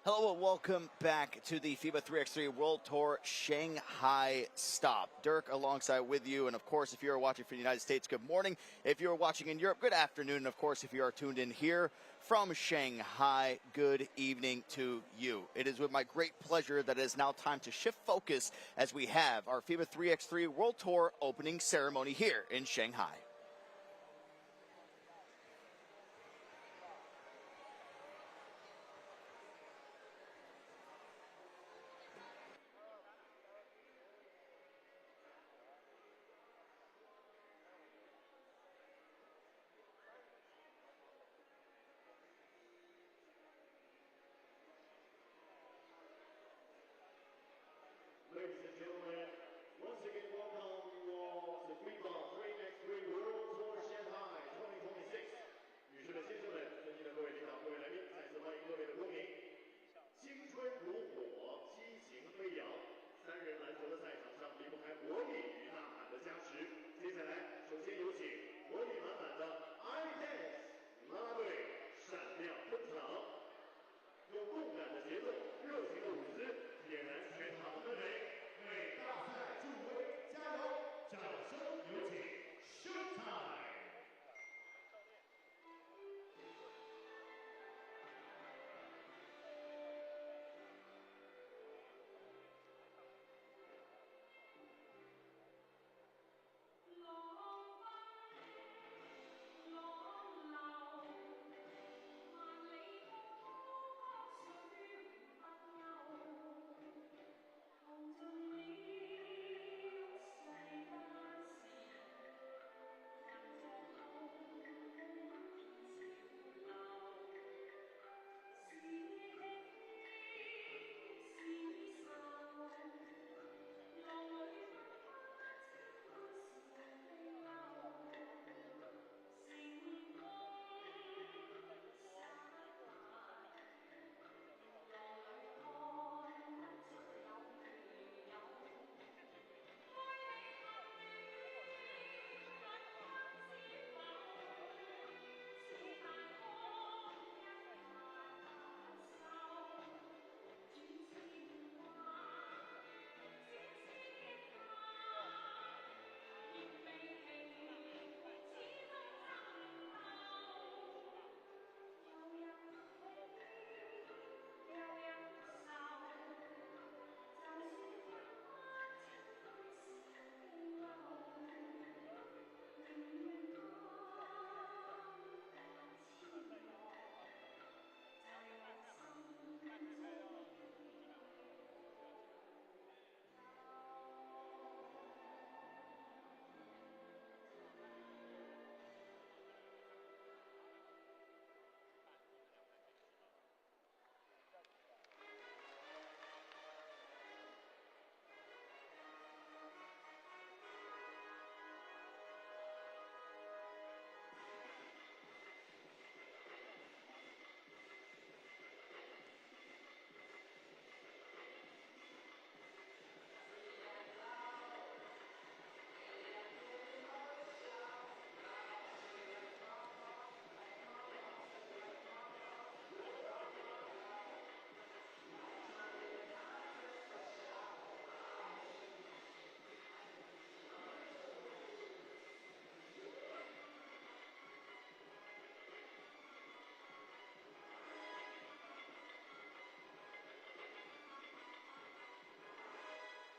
Hello and welcome back to the FIBA 3x3 World Tour Shanghai stop. Dirk alongside with you, and of course, if you're watching from the United States, good morning. If you're watching in Europe, good afternoon. And of course, if you are tuned in here from Shanghai, good evening to you. It is with my great pleasure that it is now time to shift focus as we have our FIBA 3x3 World Tour opening ceremony here in Shanghai. Ladies and gentlemen, once again welcome to FIBA 3x3 World Tour Shanghai 2026。女士们、先生们，尊敬的各位领导、各位来宾，再次欢迎各位的光临。青春如火，激情飞扬，三人篮球的赛场上离不开活力与呐喊的加持。接下来，首先有请活力满满的 ITEX 啦啦队闪亮登场。有动感的节奏，热情的舞姿，点燃全场的氛围，为大赛助威加油！掌声有请 Showtime！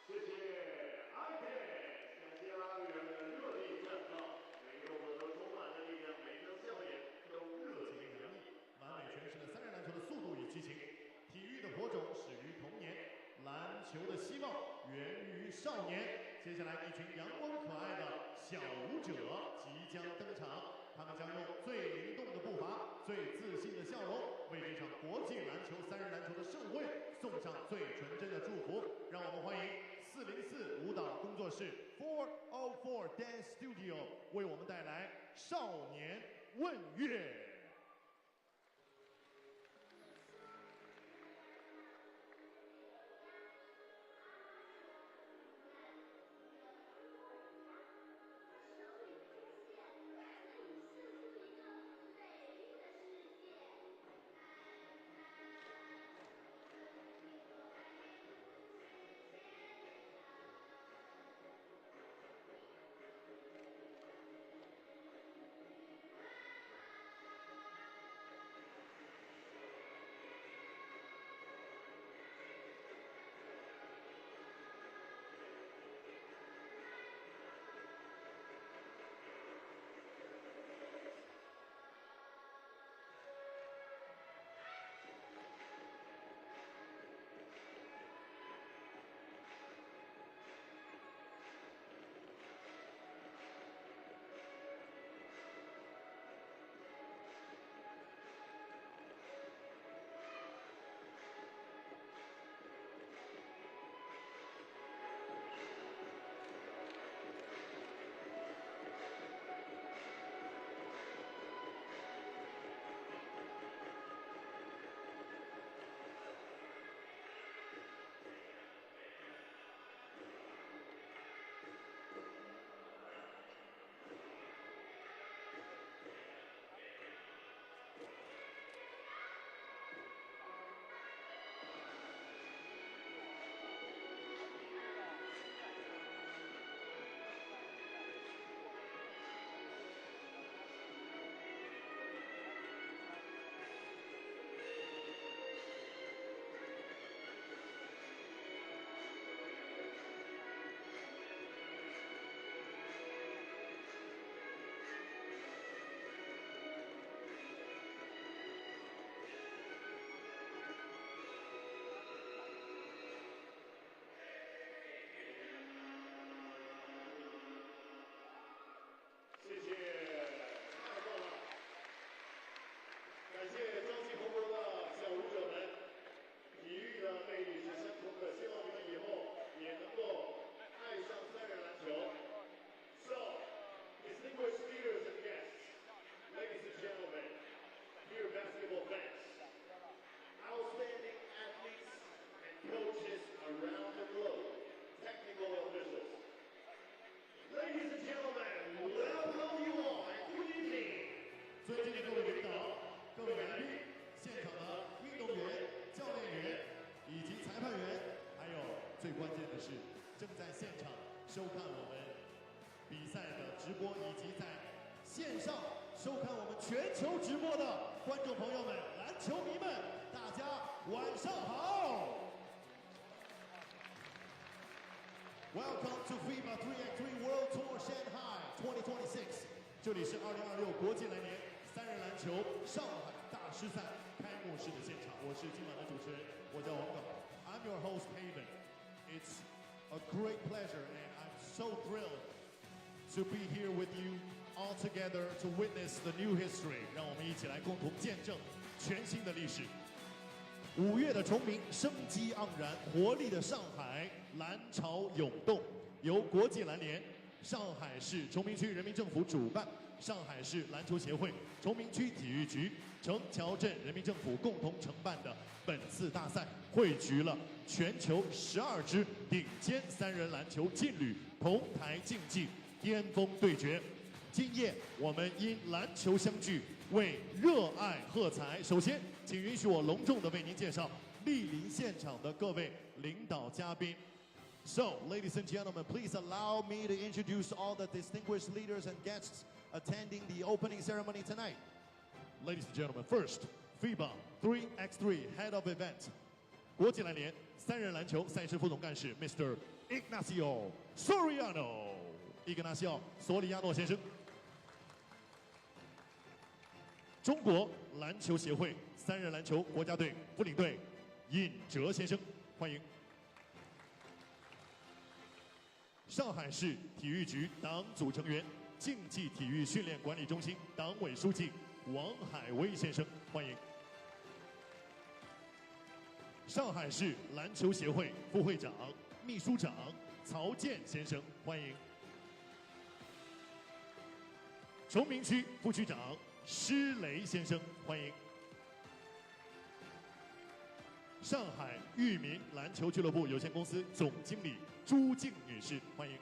谢谢 ITEX， 感谢啦啦队员们的热烈赞赏，每个动作都充满了力量，每张笑脸都热情洋溢，完美诠释了三人篮球的速度与激情。体育的火种始于童年，篮球的希望源于少年。接下来，一群阳光可爱的小舞者即将登场，他们将用最灵动的步伐、最自信的笑容，为这场国际篮球三人篮球的盛会送上最纯真的祝福。让我们欢迎404舞蹈工作室 404 Dance Studio 为我们带来《少年问月》。最关键的是，正在现场收看我们比赛的直播，以及在线上收看我们全球直播的观众朋友们、篮球迷们，大家晚上好。Welcome to FIBA 3x3 World Tour Shanghai 2026。这里是2026国际篮联三人篮球上海大师赛开幕式的现场，我是今晚的主持人，我叫王耿 ，I'm your host Haven. It's a great pleasure and I'm so thrilled to be here with you all together to witness the new history. 让我们一起来共同见证全新的历史。5月的崇明，生机盎然，活力的上海，篮潮涌动。由国际篮联、上海市崇明区人民政府主办，上海市篮球协会、崇明区体育局、城桥镇人民政府共同承办的本次大赛，汇聚了全球12支顶尖三人篮球劲旅同台竞技，巅峰对决。今夜我们因篮球相聚，为热爱喝彩。首先，请允许我隆重地为您介绍莅临现场的各位领导嘉宾。So, ladies and gentlemen, please allow me to introduce all the distinguished leaders and guests attending the opening ceremony tonight. Ladies and gentlemen, first, FIBA 3x3 Head of Event, 国际篮联三人篮球赛事副总干事 Mr. Ignacio Soriano， 伊格纳西奥·索里亚诺先生。中国篮球协会三人篮球国家队副领队尹哲先生，欢迎。上海市体育局党组成员、竞技体育训练管理中心党委书记王海威先生，欢迎。上海市篮球协会副会长、秘书长曹健先生，欢迎。崇明区副区长施雷先生，欢迎。上海裕民篮球俱乐部有限公司总经理朱静女士，欢迎。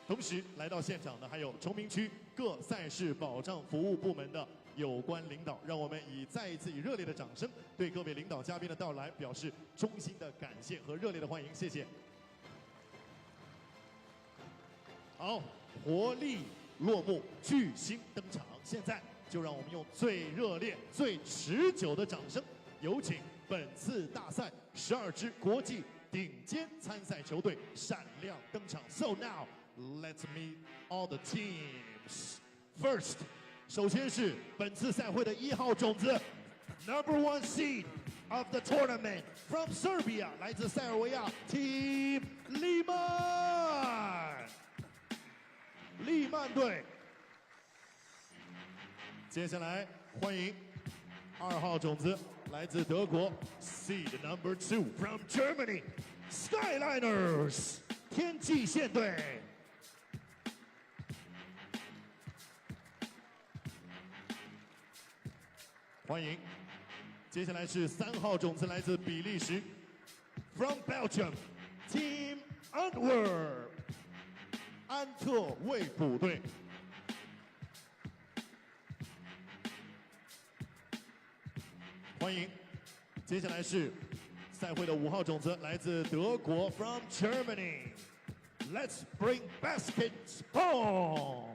同时来到现场的还有崇明区各赛事保障服务部门的有关领导，让我们再一次以热烈的掌声对各位领导嘉宾的到来表示衷心的感谢和热烈的欢迎，谢谢。好，活力落幕，巨星登场。现在就让我们用最热烈、最持久的掌声，有请本次大赛12支国际顶尖参赛球队闪亮登场。So now, let's meet all the teams. First, 首先是本次赛会的1号种子 ，Number 1 seed of the tournament from Serbia， 来自塞尔维亚 Team Liman。利曼队。接下来欢迎2号种子，来自德国 Seed Number 2 from Germany Skyliners 天际线队。欢迎。接下来是3号种子，来自比利时 from Belgium Team Antwerp 安特卫普队。欢迎。接下来是赛会的5号种子，来自德国 from Germany Let's bring baskets Bonn。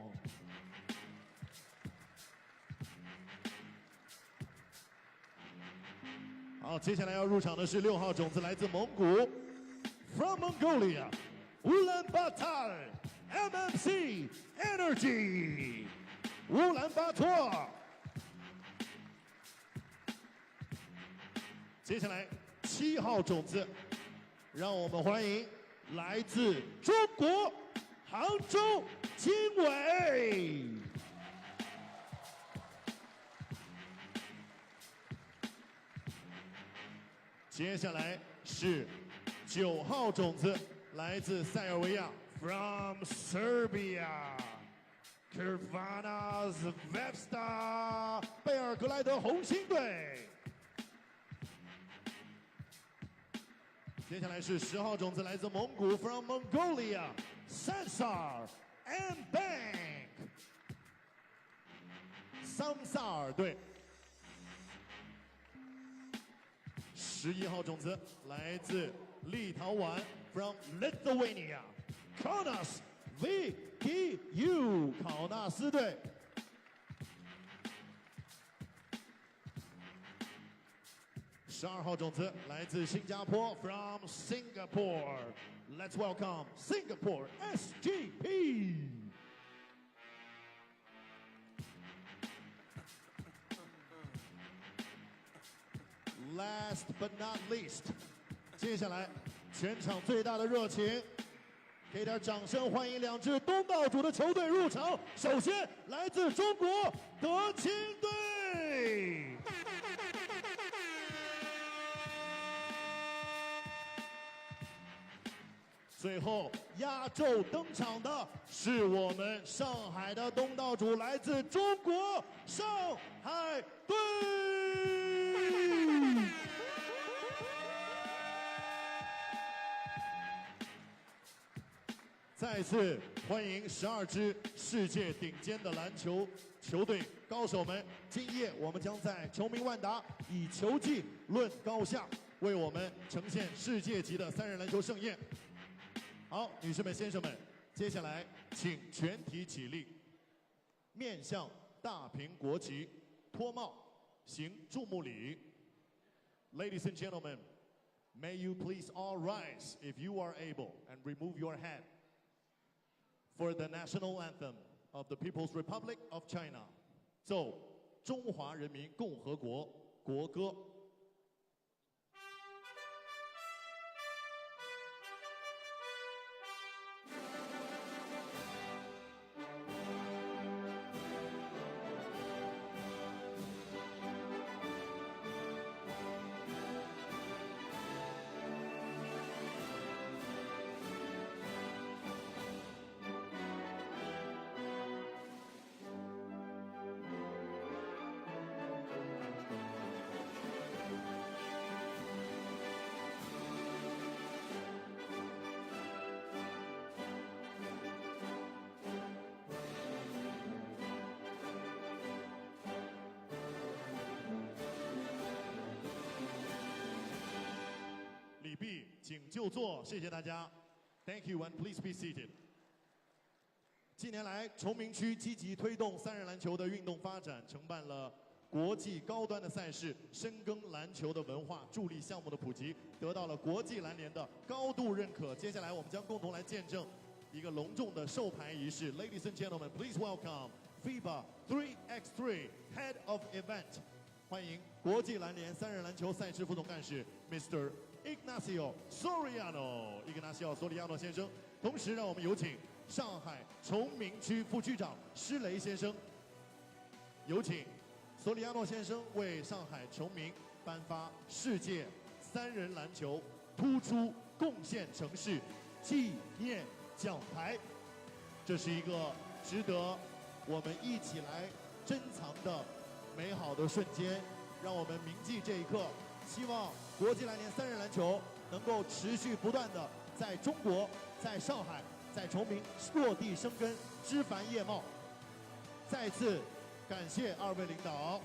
好，接下来要入场的是6号种子，来自蒙古 from Mongolia Ulaanbaatar MMC Energy 乌兰巴托。接下来7号种子，让我们欢迎来自中国杭州经纬。接下来是9号种子，来自塞尔维亚 from Serbia Crvena Zvezda 贝尔格莱德红星队。接下来是10号种子，来自蒙古 from Mongolia Sansar and Bank 桑萨尔队。11号种子来自立陶宛 ，from Lithuania， Kaunas VTU 考纳斯队。12号种子来自新加坡 ，from Singapore，Let's welcome Singapore SGP。 Last but not least， 接下来全场最大的热情，给点掌声欢迎两支东道主的球队入场。首先来自中国德青队，最后压轴登场的是我们上海的东道主，来自中国上海队。 再次欢迎12支世界顶尖的篮球球队高手们！今夜我们将在球迷万达以球技论高下，为我们呈现世界级的3人篮球盛宴。好，女士们、先生们，接下来请全体起立，面向大屏国旗，脱帽，行注目礼。Ladies and gentlemen, may you please all rise if you are able and remove your hat. For the national anthem of the People's Republic of China， 奏中华人民共和国国歌。礼毕，请就座，谢谢大家。Thank you and please be seated。近年来，崇明区积极推动3人篮球的运动发展，承办了国际高端的赛事，深耕篮球的文化，助力项目的普及，得到了国际篮联的高度认可。接下来，我们将共同来见证一个隆重的授牌仪式。Ladies and gentlemen, please welcome FIBA 3x3 Head of Event， 欢迎国际篮联3人篮球赛事副总干事 Mr.Ignacio Soriano 先生，同时让我们有请上海崇明区副区长施雷先生，有请索里亚诺先生为上海崇明颁发世界3人篮球突出贡献城市纪念奖牌。这是一个值得我们一起来珍藏的美好的瞬间，让我们铭记这一刻。希望国际篮联3人篮球能够持续不断的在中国、在上海、在崇明落地生根、枝繁叶茂。再次感谢2位领导，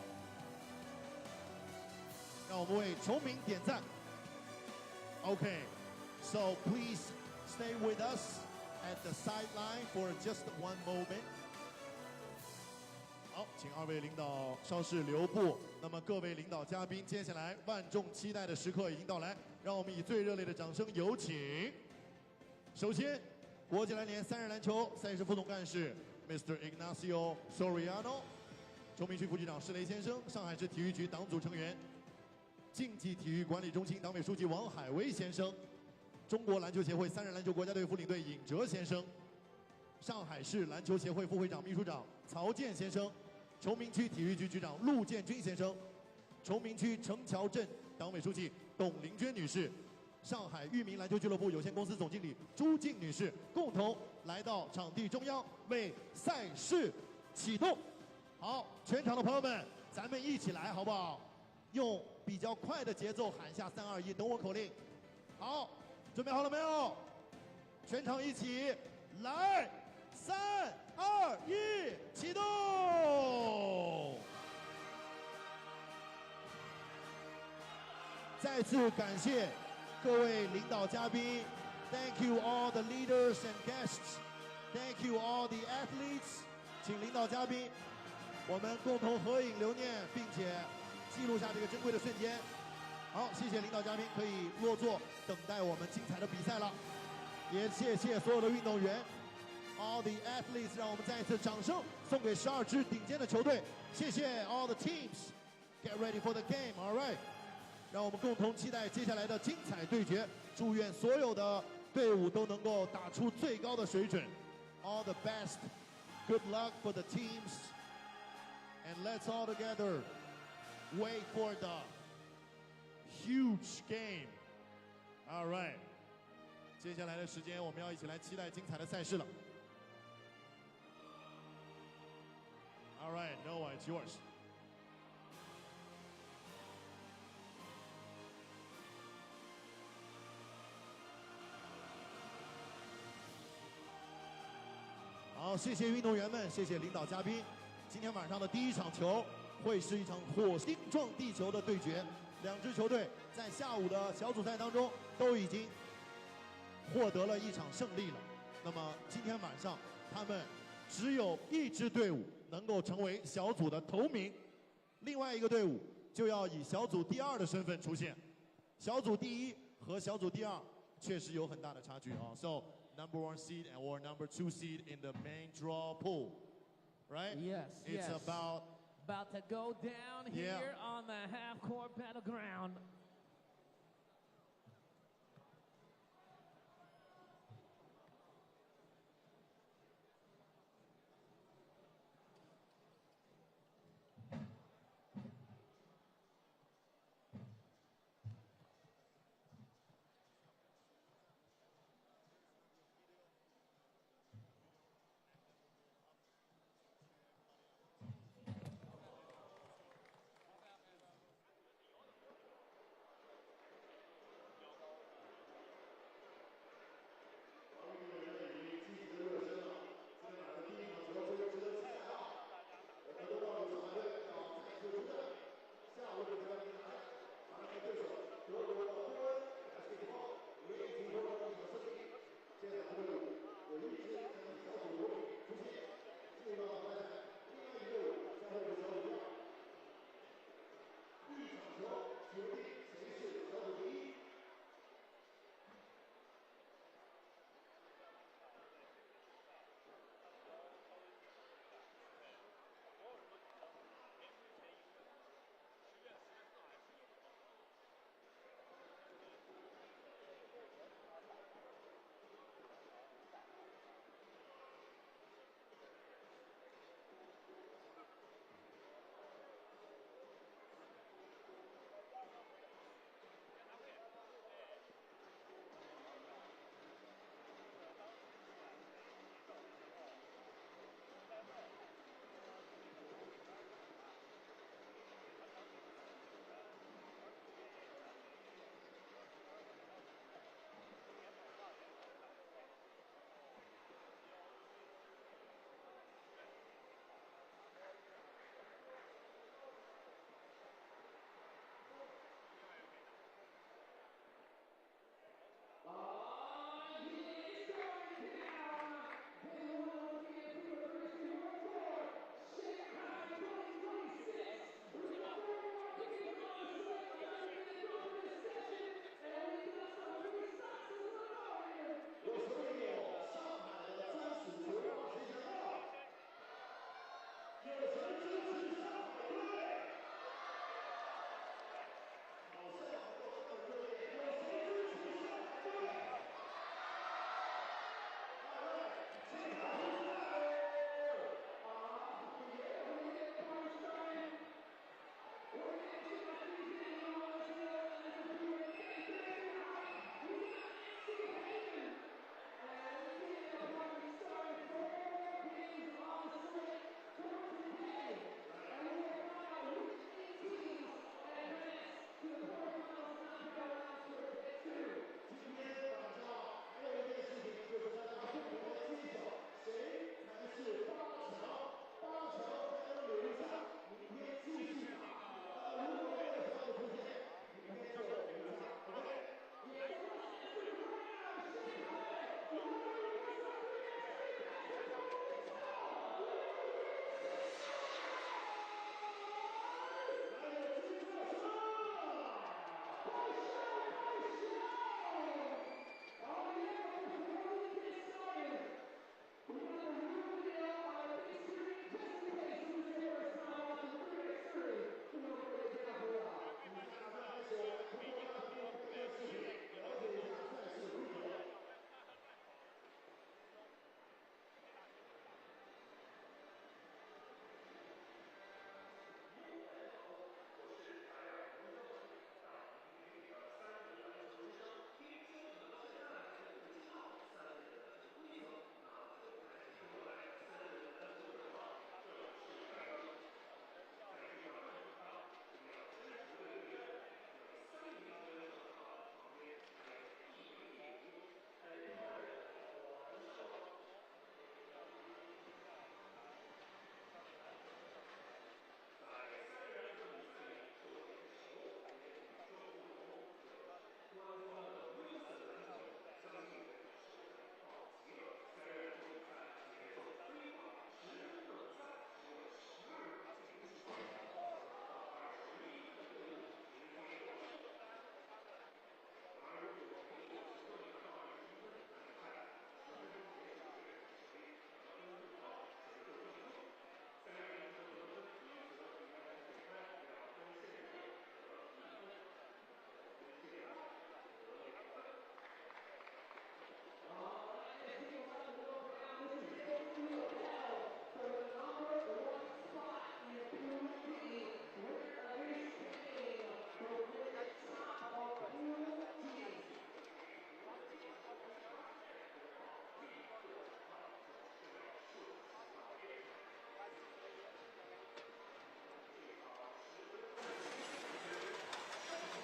让我们为崇明点赞。Okay, so please stay with us at the sideline for just one moment. 好，请2位领导稍事留步。那么各位领导嘉宾，接下来万众期待的时刻已经到来，让我们以最热烈的掌声有请。首先，国际篮联3人篮球赛事副总干事 Mr. Ignacio Soriano， 崇明区副局长施雷先生，上海市体育局党组成员、竞技体育管理中心党委书记王海威先生，中国篮球协会3人篮球国家队副领队尹哲先生，上海市篮球协会副会长、秘书长曹健先生，崇明区体育局局长陆建军先生，崇明区城桥镇党委书记董玲娟女士，上海裕民篮球俱乐部有限公司总经理朱静女士，共同来到场地中央为赛事启动。好，全场的朋友们，咱们一起来好不好？用比较快的节奏喊下3、2、1，等我口令。好，准备好了没有？全场一起来，3、2、1，启动！再次感谢各位领导嘉宾 ，Thank you all the leaders and guests. Thank you all the athletes. 请领导嘉宾，我们共同合影留念，并且记录下这个珍贵的瞬间。好，谢谢领导嘉宾，可以落座等待我们精彩的比赛了。也谢谢所有的运动员 ，all the athletes， 让我们再一次掌声送给12支顶尖的球队。谢谢 all the teams. Get ready for the game. All right. 让我们共同期待接下来的精彩对决。祝愿所有的队伍都能够打出最高的水准。All the best. Good luck for the teams. And let's all together wait for the huge game. All right. 接下来的时间，我们要一起来期待精彩的赛事了。All right, Noah, it's yours. 好，谢谢运动员们，谢谢领导嘉宾。今天晚上的第一场球会是一场火星撞地球的对决，两支球队在下午的小组赛当中都已经获得了一场胜利了。那么今天晚上，他们只有一支队伍能够成为小组的头名，另外一个队伍就要以小组第2的身份出现。小组第1和小组第2确实有很大的差距啊。So number 1 seed and or number 2 seed in the main draw pool, right? Yes. It's yes. about to go down here on the half-court battleground.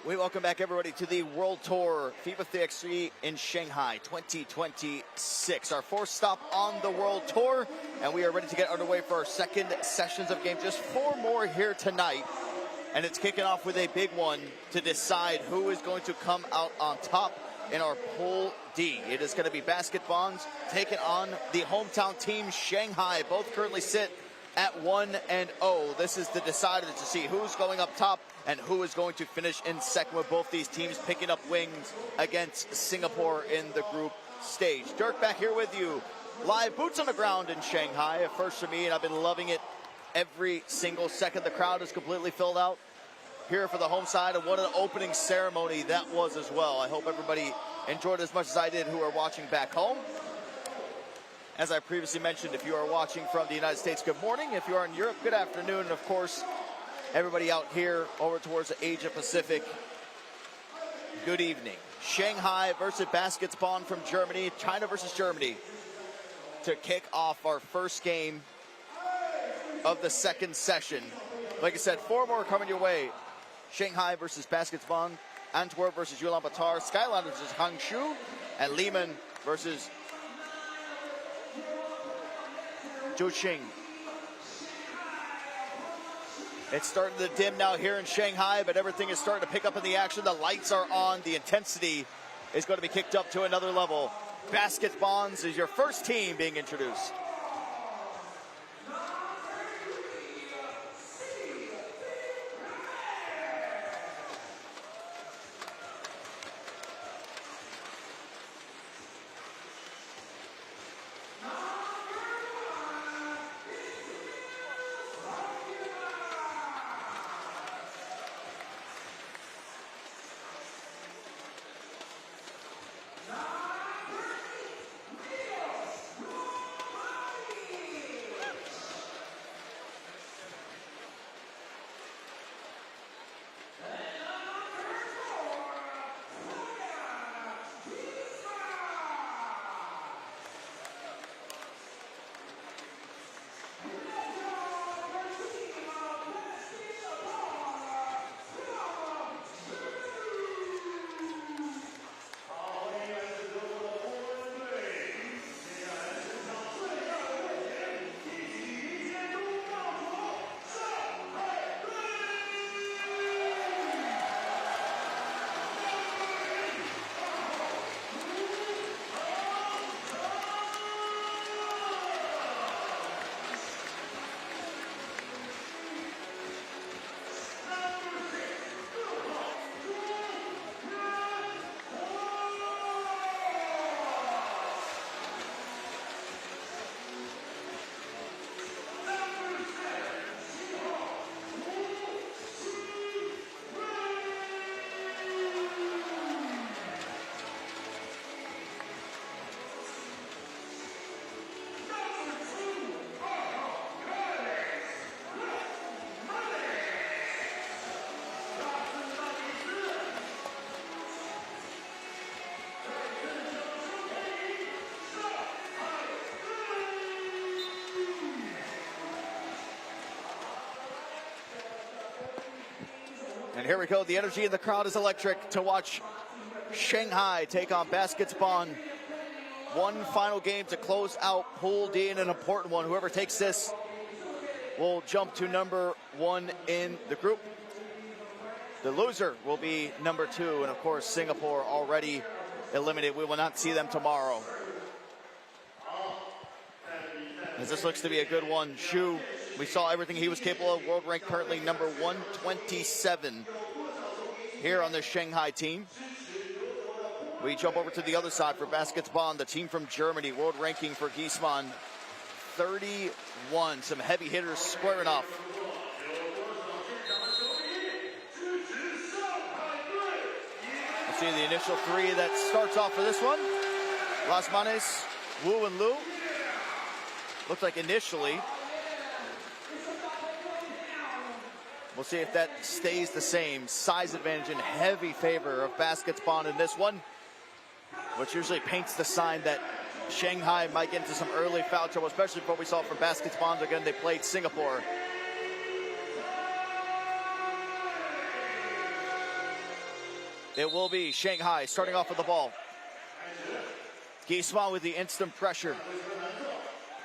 We welcome back everybody to the World Tour FIBA 3x3 in Shanghai 2026. Our fourth stop on the World Tour, and we are ready to get underway for our second sessions of game. Just 4 more here tonight, and it's kicking off with a big one to decide who is going to come out on top in our Pool D. It is going to be Basket Bonds taking on the hometown team Shanghai. Both currently sit at 1-0. This is the decider to see who's going up top and who is going to finish in second, with both these teams picking up wings against Singapore in the group stage. Dirk back here with you. Live boots on the ground in Shanghai. A first for me, and I've been loving it every single second. The crowd is completely filled out here for the home side, and what an opening ceremony that was as well. I hope everybody enjoyed as much as I did who are watching back home. As I previously mentioned, if you are watching from the United States, good morning. If you are in Europe, good afternoon. And of course, everybody out here over towards the Asia Pacific, good evening. Shanghai versus Baskets Bonn from Germany, China versus Germany, to kick off our first game of the second session. Like I said, 4 more coming your way. Shanghai versus Baskets Bonn, Antwerp versus Ulaanbaatar, Skyliners versus Hangzhou, and Liman versus DeQing. It's starting to dim now here in Shanghai, but everything is starting to pick up in the action. The lights are on. The intensity is going to be kicked up to another level. Basket Bonds is your first team being introduced. And here we go. The energy in the crowd is electric to watch Shanghai take on Baskets Bonn. One final game to close out Pool D, and an important one. Whoever takes this will jump to number 1 in the group. The loser will be number 2, and of course Singapore already eliminated. We will not see them tomorrow. As this looks to be a good one. Shu, we saw everything he was capable of. World rank currently number 127 here on the Shanghai team. We jump over to the other side for Baskets Bonn, the team from Germany. World ranking for Giesmann 31. Some heavy hitters squaring off. Let's see the initial 3 that starts off for this one. Las Manes, Wu and Lu. Looks like initially. We'll see if that stays the same. Size advantage in heavy favor of Baskets Bonn in this one, which usually paints the sign that Shanghai might get into some early foul trouble, especially for what we saw from Baskets Bonn. Again, they played Singapore. It will be Shanghai starting off with the ball. Gisman with the instant pressure.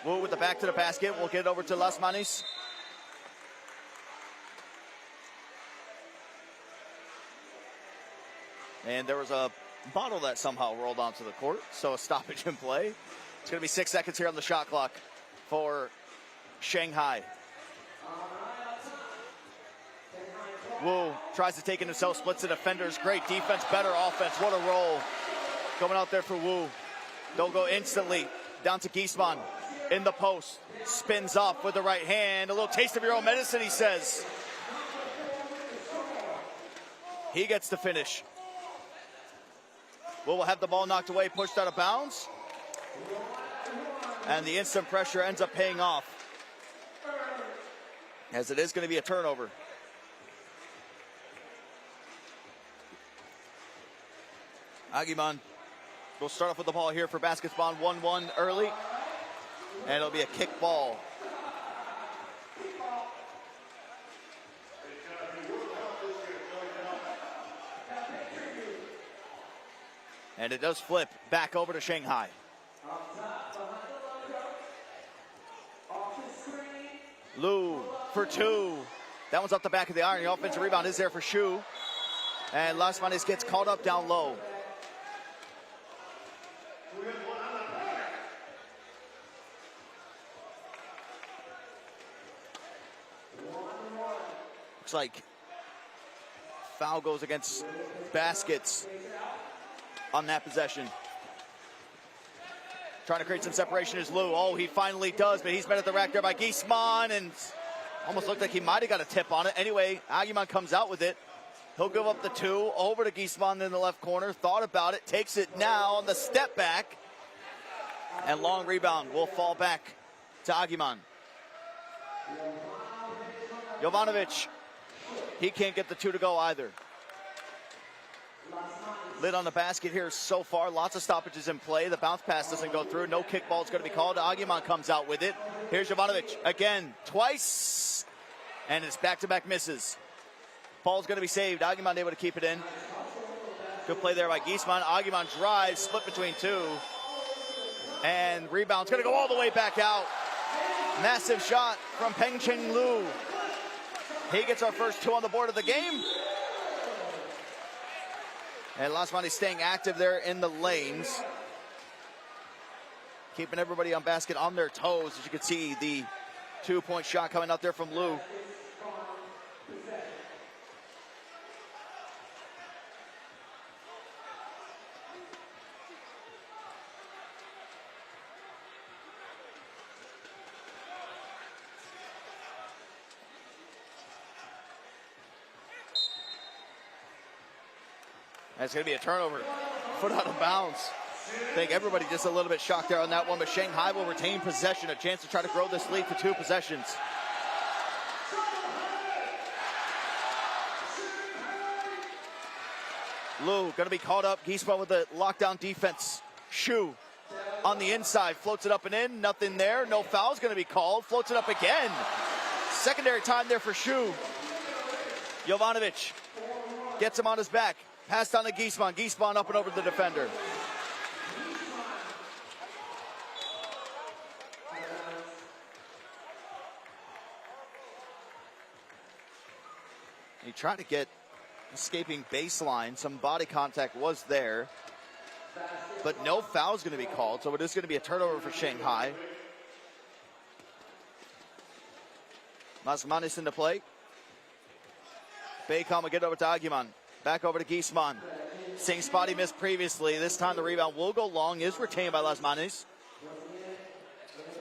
Wu with the back to the basket. We'll get it over to Las Manis. And there was a bottle that somehow rolled onto the court, so a stoppage in play. It's going to be 6 seconds here on the shot clock for Shanghai. Wu tries to take it himself, splits the defenders. Great defense, better offense. What a roll. Coming out there for Wu. They'll go instantly down to Gisman in the post. Spins off with the right hand. A little taste of your own medicine, he says. He gets the finish. Wu will have the ball knocked away, pushed out of bounds. And the instant pressure ends up paying off, as it is going to be a turnover. Agiman will start off with the ball here for Baskets Bonn. 1-1 early. And it'll be a kick ball. And it does flip back over to Shanghai. Lu for two. That one's off the back of the iron. The offensive rebound is there for Shu. And Las Manis gets caught up down low. Looks like foul goes against Baskets on that possession. Trying to create some separation is Lu. Oh, he finally does, but he's met at the rack there by Gisman, and almost looked like he might have got a tip on it. Anyway, Agiman comes out with it. He'll give up the two over to Gisman in the left corner. Thought about it, takes it now on the step back. And long rebound will fall back to Agiman. Jovanovic, he can't get the two to go either. Lid on the basket here so far. Lots of stoppages in play. The bounce pass doesn't go through. No kick ball is going to be called. Agiman comes out with it. Here's Jovanovic again, twice. And it's back-to-back misses. Ball's going to be saved. Agiman able to keep it in. Good play there by Gisman. Agiman drives, split between two. And rebound's going to go all the way back out. Massive shot from Pengcheng Lu. He gets our first two on the board of the game. And Las Manis staying active there in the lanes. Keeping everybody on basket on their toes. As you can see, the two-point shot coming out there from Lu. That's going to be a turnover. Foot out of bounds. I think everybody just a little bit shocked there on that one, but Shanghai will retain possession. A chance to try to grow this lead to 2 possessions. Lu going to be caught up. Gisman with the lockdown defense. Shu on the inside. Floats it up and in. Nothing there. No foul's going to be called. Floats it up again. Secondary time there for Shu. Jovanovic gets him on his back. Passed on to Gisman. Gisman up and over the defender. He tried to get escaping baseline. Some body contact was there. But no foul is going to be called, so it is going to be a turnover for Shanghai. Las Manis into play. Baycom will get over to Agiman. Back over to Gisman. Same spot he missed previously. This time the rebound will go long. Is retained by Las Manis.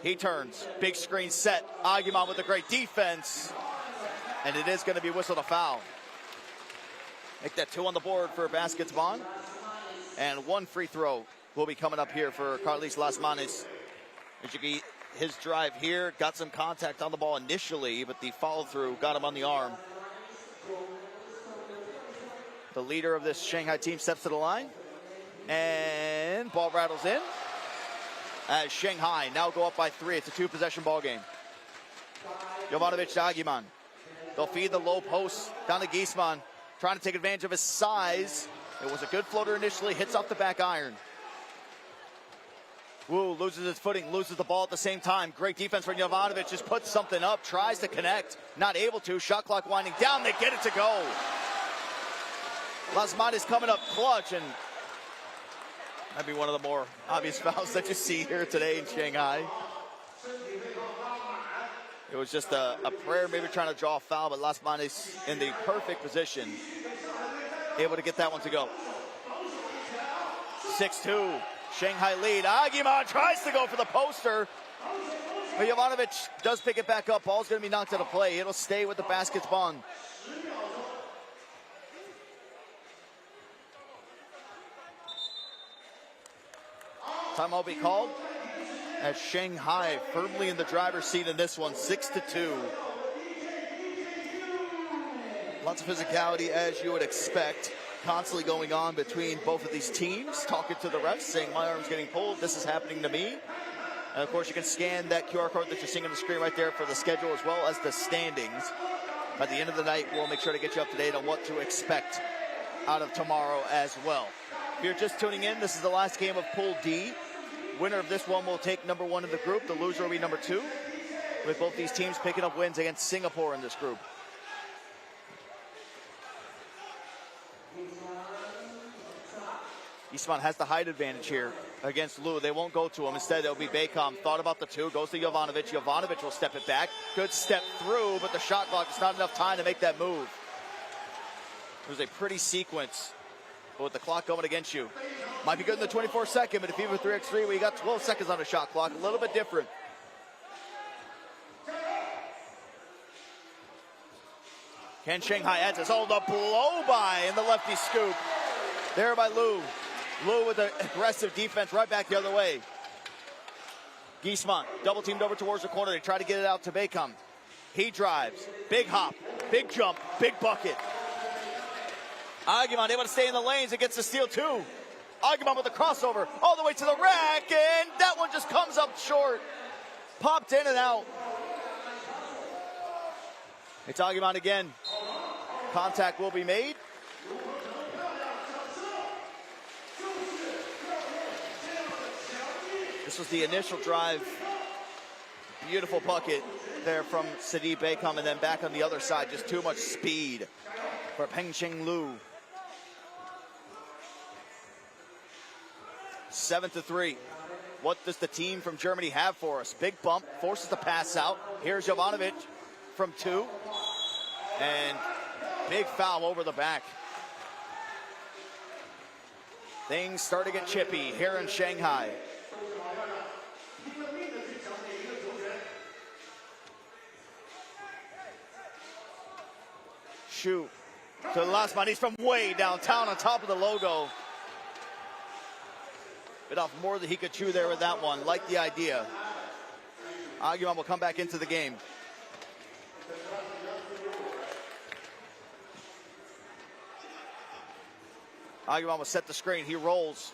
He turns. Big screen set. Agiman with a great defense. And it is going to be whistled a foul. Make that 2 on the board for Baskets Bonn. And 1 free throw will be coming up here for Carlis Las Manis. His drive here got some contact on the ball initially, but the follow through got him on the arm. The leader of this Shanghai team steps to the line. And ball rattles in. As Shanghai now go up by 3. It's a 2-possession ball game. Jovanovic to Agiman. They'll feed the low post down to Gisman. Trying to take advantage of his size. It was a good floater initially, hits off the back iron. Wu loses his footing, loses the ball at the same time. Great defense from Jovanovic, just puts something up, tries to connect, not able to. Shot clock winding down, they get it to go. Lasmanis coming up clutch, and that'd be one of the more obvious fouls that you see here today in Shanghai. It was just a prayer, maybe trying to draw a foul, but Lasmanis in the perfect position, able to get that one to go. 6-2. Shanghai lead. Aguiman tries to go for the poster, but Jovanovic does pick it back up. Ball's going to be knocked out of play. It'll stay with the basket's Bonn. Timeout will be called as Shanghai firmly in the driver's seat in this one, 6-2. Lots of physicality, as you would expect, constantly going on between both of these teams, talking to the refs, saying my arm's getting pulled, this is happening to me. And of course you can scan that QR code that you're seeing on the screen right there for the schedule as well as the standings. By the end of the night, we'll make sure to get you up to date on what to expect out of tomorrow as well. If you're just tuning in, this is the last game of Pool D. Winner of this one will take number 1 in the group. The loser will be number 2, with both these teams picking up wins against Singapore in this group. Eastman has the height advantage here against Liu. They won't go to him. Instead, it'll be Baycom. Thought about the 2. Goes to Jovanovic. Jovanovic will step it back. Good step through, but the shot clock is not enough time to make that move. It was a pretty sequence, but with the clock going against you. Might be good in the 24th second, but if you have a 3x3 where you got 12 seconds on a shot clock, a little bit different. Can Shanghai adds this? Oh, the blow by in the lefty scoop. There by Liu. Liu with the aggressive defense right back the other way. Giesman double teamed over towards the corner. They try to get it out to Baycom. He drives. Big hop. Big jump. Big bucket. Aguiman able to stay in the lanes and gets the steal too. Aguiman with the crossover all the way to the rack, and that one just comes up short. Popped in and out. It's Aguiman again. Contact will be made. This was the initial drive. Beautiful bucket there from Sadi Baycom, and then back on the other side, just too much speed for Pengcheng Liu. 7-3. What does the team from Germany have for us? Big bump, forces the pass out. Here's Jovanovic from 2. And big foul over the back. Things start to get chippy here in Shanghai. Shoot to the last man. He's from way downtown on top of the logo. Bit off more than he could chew there with that one. Like the idea. Aguiman will come back into the game. Aguiman will set the screen. He rolls.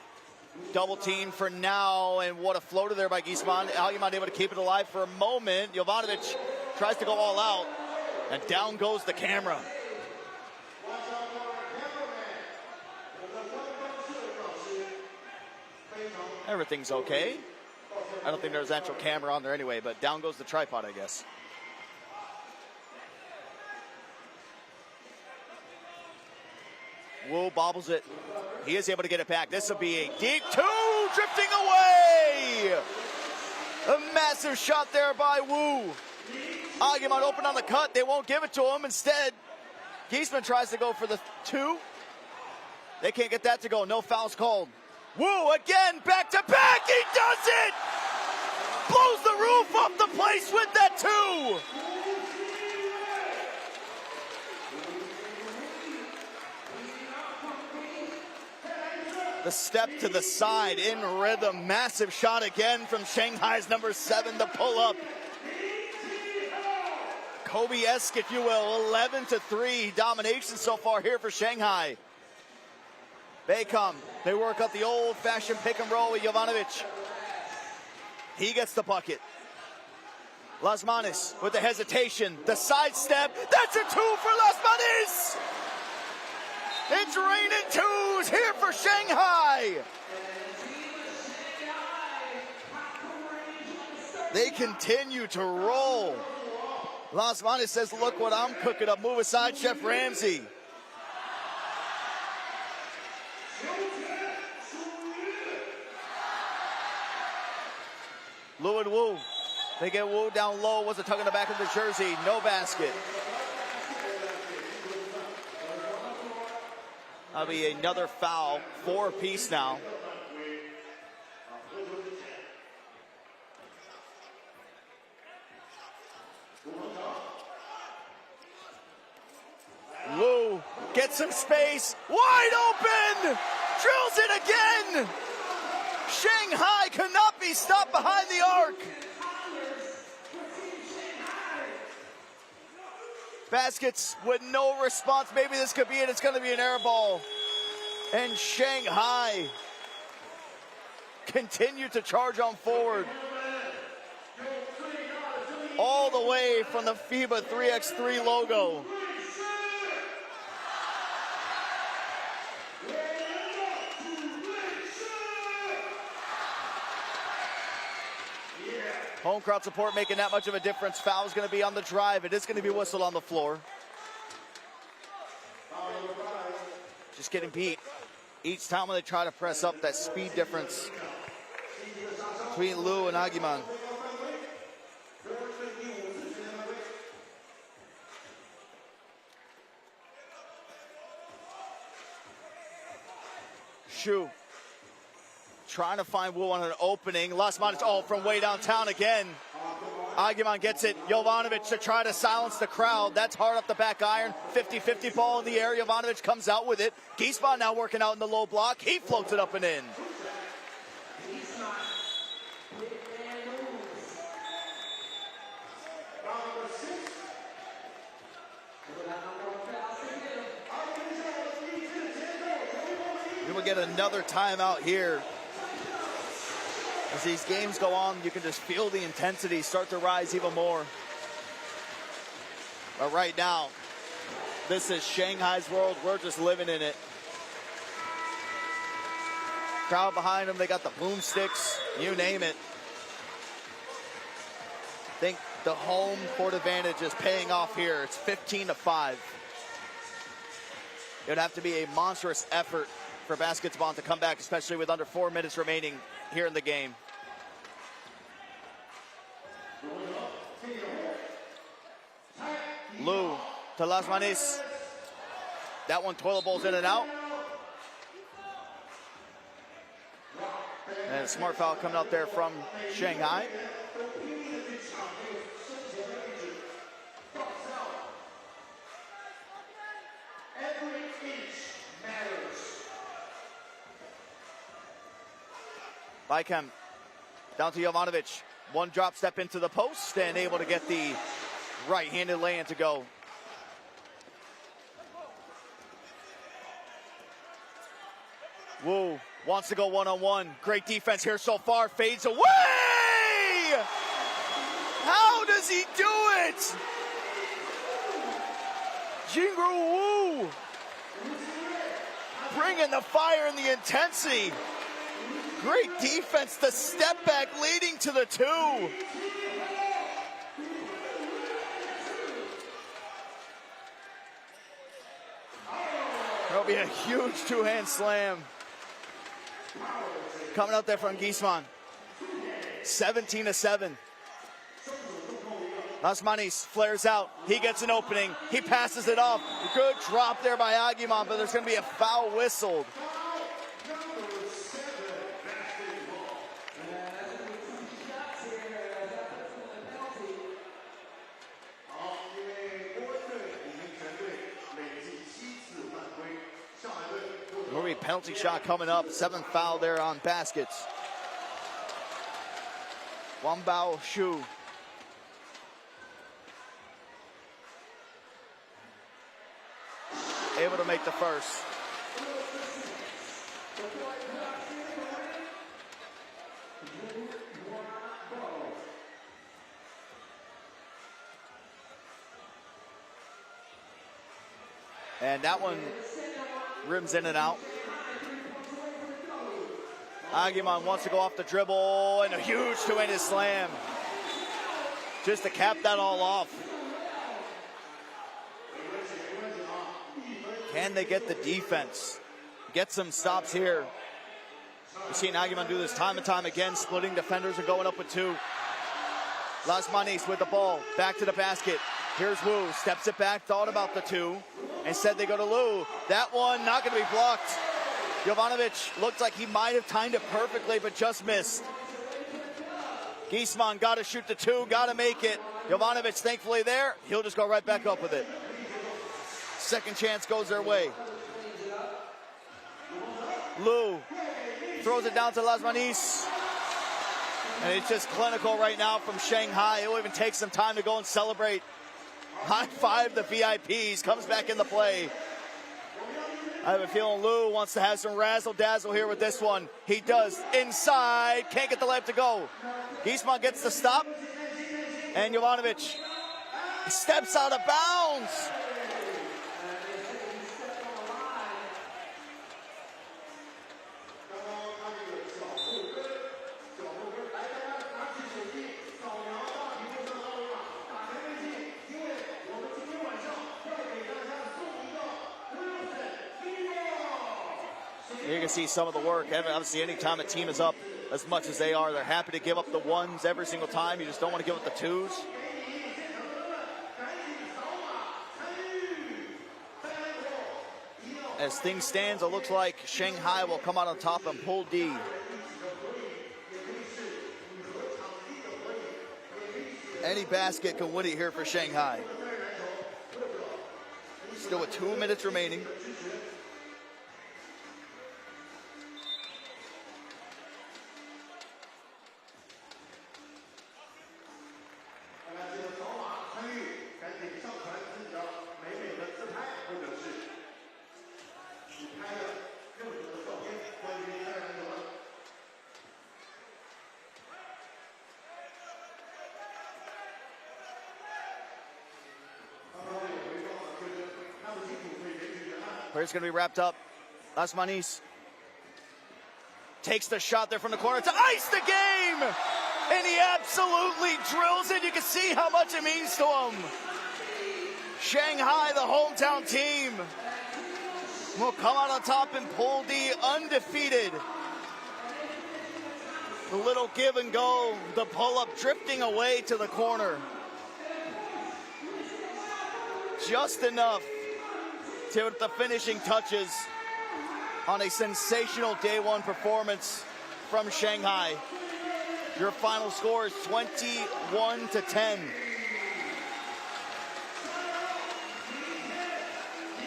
Double team for now, and what a floater there by Giesman. Aguiman able to keep it alive for a moment. Jovanovic tries to go all out, and down goes the camera. Everything's okay. I don't think there's an actual camera on there anyway, but down goes the tripod, I guess. Wu bobbles it. He is able to get it back. This will be a deep 2, drifting away. A massive shot there by Wu. Aguiman open on the cut. They won't give it to him. Instead, Giesman tries to go for the 2. They can't get that to go. No fouls called. Wu again, back to back. He does it. Blows the roof off the place with that 2. The step to the side in rhythm. Massive shot again from Shanghai's number 7 to pull up. Kobe-esque, if you will. 11-3 domination so far here for Shanghai. Baycom, they work up the old-fashioned pick and roll with Jovanovic. He gets the bucket. Lasmanis with the hesitation, the sidestep. That's a 2 for Lasmanis! It's raining twos here for Shanghai. They continue to roll. Las Manes says, look what I'm cooking up. Move aside, Chef Ramsay. Lu and Wu. They get Wu down low. Was a tug in the back of the jersey. No basket. That'll be another foul. 4 apiece now. Wu gets some space. Wide open! Drills it again! Shanghai cannot be stopped behind the arc. Baskets with no response. Maybe this could be it. It's going to be an air ball. And Shanghai continue to charge on forward. All the way from the FIBA 3x3 logo. Home crowd support making that much of a difference. Foul's going to be on the drive. It is going to be whistled on the floor. Just getting beat each time when they try to press up. That speed difference between Lu and Agiman. Shu trying to find Wu on an opening. Las Manes, from way downtown again. Agiman gets it. Jovanovic to try to silence the crowd. That's hard up the back iron. 50-50 ball in the air. Jovanovic comes out with it. Giesman now working out in the low block. He floats it up and in. We will get another timeout here. As these games go on, you can just feel the intensity start to rise even more. But right now, this is Shanghai's world. We're just living in it. Crowd behind them, they got the boomsticks, you name it. I think the home court advantage is paying off here. It's 15-5. It would have to be a monstrous effort for basketball to come back, especially with under 4 minutes remaining here in the game. Lu to Las Manes. That one toilet bowls in and out. And a smart foul coming out there from Shanghai. Bycam down to Jovanovic. One drop step into the post and able to get the right-handed lay-in to go. Wu wants to go one-on-one. Great defense here so far. Fades away! How does he do it? Jingwei Wu bringing the fire and the intensity. Great defense, the step back leading to the 2. There'll be a huge 2-hand slam coming out there from Giesman. 17-7. Las Manes flares out. He gets an opening. He passes it off. Good drop there by Agiman, but there's going to be a foul whistled. Penalty shot coming up. 7th foul there on baskets. Wanbao Shu. Able to make the first. And that one rims in and out. Liman wants to go off the dribble, and a huge two-handed slam. Just to cap that all off. Can they get the defense? Get some stops here. We've seen Liman do this time and time again, splitting defenders and going up with two. Lasmanis with the ball, back to the basket. Here's Wu, steps it back, thought about the two. Instead they go to Liu. That one not gonna be blocked. Jovanovic looked like he might have timed it perfectly, but just missed. Giesman got to shoot the two, got to make it. Jovanovic thankfully there. He'll just go right back up with it. Second chance goes their way. Liu throws it down to Lasmanis. And it's just clinical right now from Shanghai. He'll even take some time to go and celebrate. High five the VIPs. Comes back into play. I have a feeling Liu wants to have some razzle-dazzle here with this one. He does. Inside. Can't get the layup to go. Giesman gets the stop. And Jovanovic steps out of bounds. You can see some of the work. Obviously, anytime a team is up as much as they are, they're happy to give up the ones every single time. You just don't want to give up the twos. As things stand, it looks like Shanghai will come out on top in Pool D. Any basket can win it here for Shanghai. Still with 2 minutes remaining. It's going to be wrapped up. Lasmanis takes the shot there from the corner to ice the game. And he absolutely drills it. You can see how much it means to him. Shanghai, the hometown team, will come out on top in Pool D undefeated. The little give and go, the pull-up drifting away to the corner. Just enough to the finishing touches on a sensational day one performance from Shanghai. Your final score is 21-10.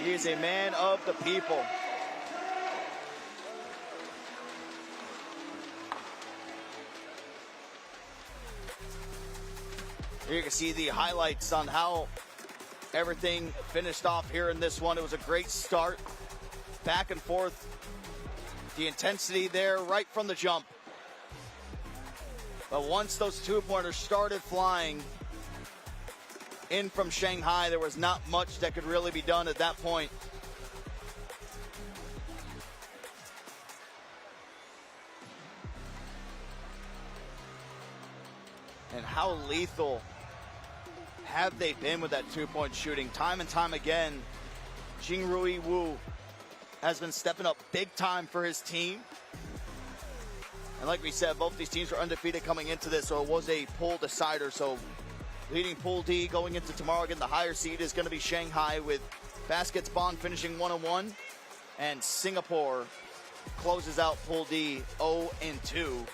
He is a man of the people. Here you can see the highlights on how everything finished off here in this one. It was a great start, back and forth. The intensity there right from the jump. But once those two-pointers started flying in from Shanghai, there was not much that could really be done at that point. And how lethal have they been with that two-point shooting? Time and time again, Jingwei Wu has been stepping up big time for his team. And like we said, both these teams were undefeated coming into this, so it was a pool decider. So leading Pool D going into tomorrow, again, the higher seed is going to be Shanghai, with Baskets Bonn finishing 1-1. And Singapore closes out Pool D 0-2.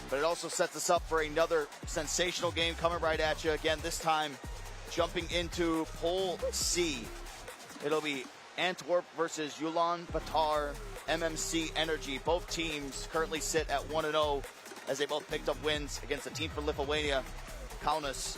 But it also sets us up for another sensational game coming right at you. Again, this time jumping into Pool C. It'll be Antwerp versus Ulaanbaatar, MMC Energy. Both teams currently sit at 1-0 as they both picked up wins against the team from Lithuania, Kaunas.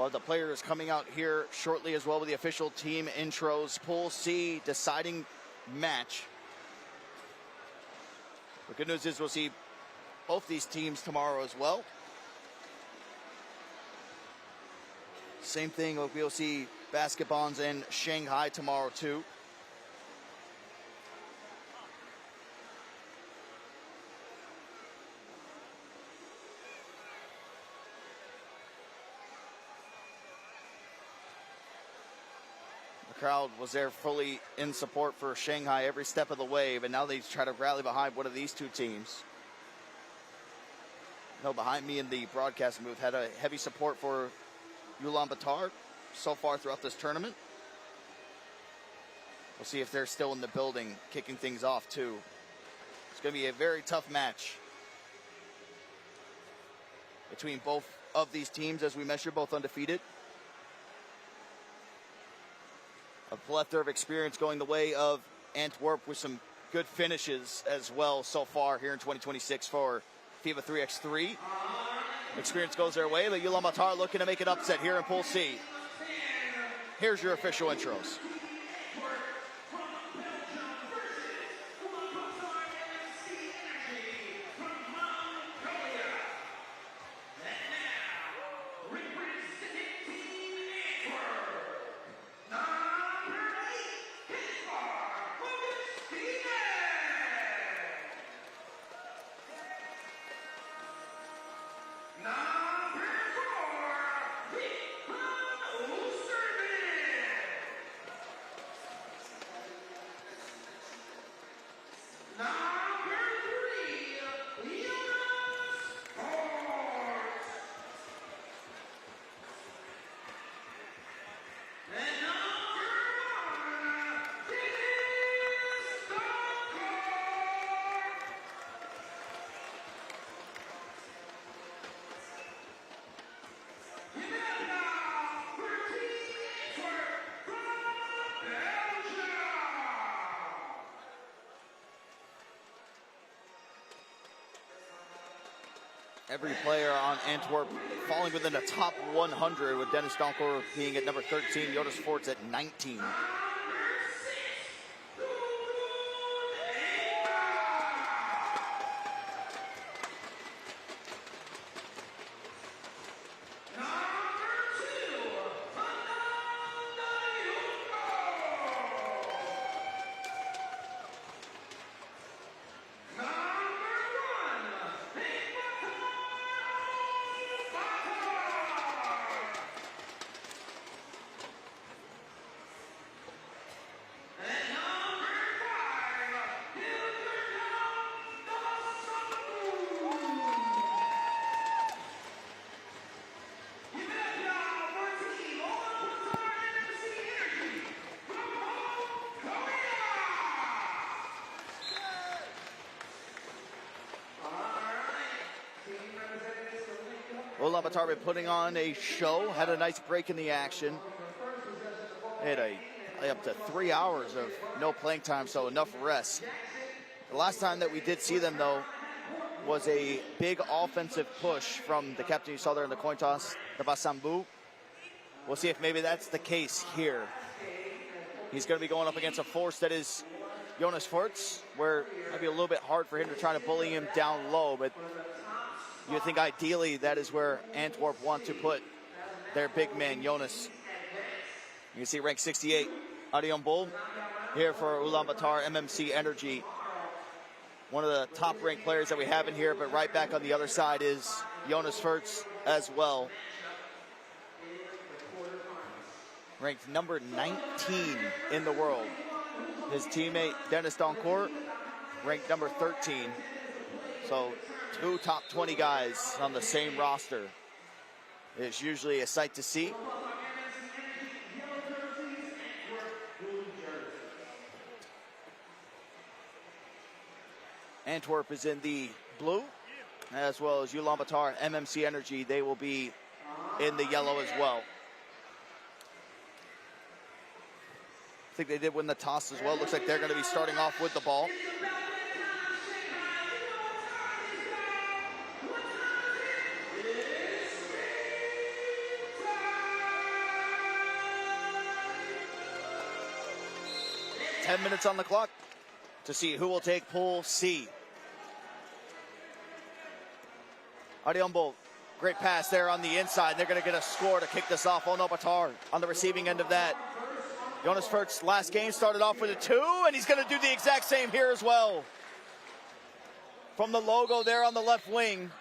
Well, the players coming out here shortly as well with the official team intros. Pool C deciding match. The good news is we'll see both these teams tomorrow as well. Same thing, we'll see basketballs in Shanghai tomorrow too. The crowd was there fully in support for Shanghai every step of the way, but now they try to rally behind one of these two teams. No, behind me in the broadcast booth had a heavy support for Ulaanbaatar so far throughout this tournament. We'll see if they're still in the building, kicking things off too. It's going to be a very tough match between both of these teams, as we mentioned, both undefeated. A plethora of experience going the way of Antwerp with some good finishes as well so far here in 2026 for FIBA 3x3. Experience goes their way, but Ulaanbaatar looking to make an upset here in Pool C. Here's your official intros. Every player on Antwerp falling within the top 100, with Dennis Doncourt being at number 13, Jonas Forts at 19. Ulaanbaatar been putting on a show, had a nice break in the action. They had up to 3 hours of no playing time, so enough rest. The last time that we did see them, though, was a big offensive push from the captain you saw there in the coin toss, the Basambu. We'll see if maybe that's the case here. He's going to be going up against a force that is Jonas Forts, where it might be a little bit hard for him to try to bully him down low, but you think ideally that is where Antwerp want to put their big man, Jonas. You can see rank 68, Adion Bull, here for Ulaanbaatar MMC Energy. One of the top ranked players that we have in here, but right back on the other side is Jonas Forts as well. Ranked number 19 in the world. His teammate, Dennis Doncourt, ranked number 13. So two top 20 guys on the same roster. It's usually a sight to see. Antwerp is in the blue, as well as Ulaanbaatar MMC Energy. They will be in the yellow as well. I think they did win the toss as well. Looks like they're going to be starting off with the ball. 10 minutes on the clock to see who will take Pool C. Ulaanbaatar, great pass there on the inside. They're going to get a score to kick this off. Ulaanbaatar on the receiving end of that. Jonas Furt's last game started off with a 2, and he's going to do the exact same here as well. From the logo there on the left wing.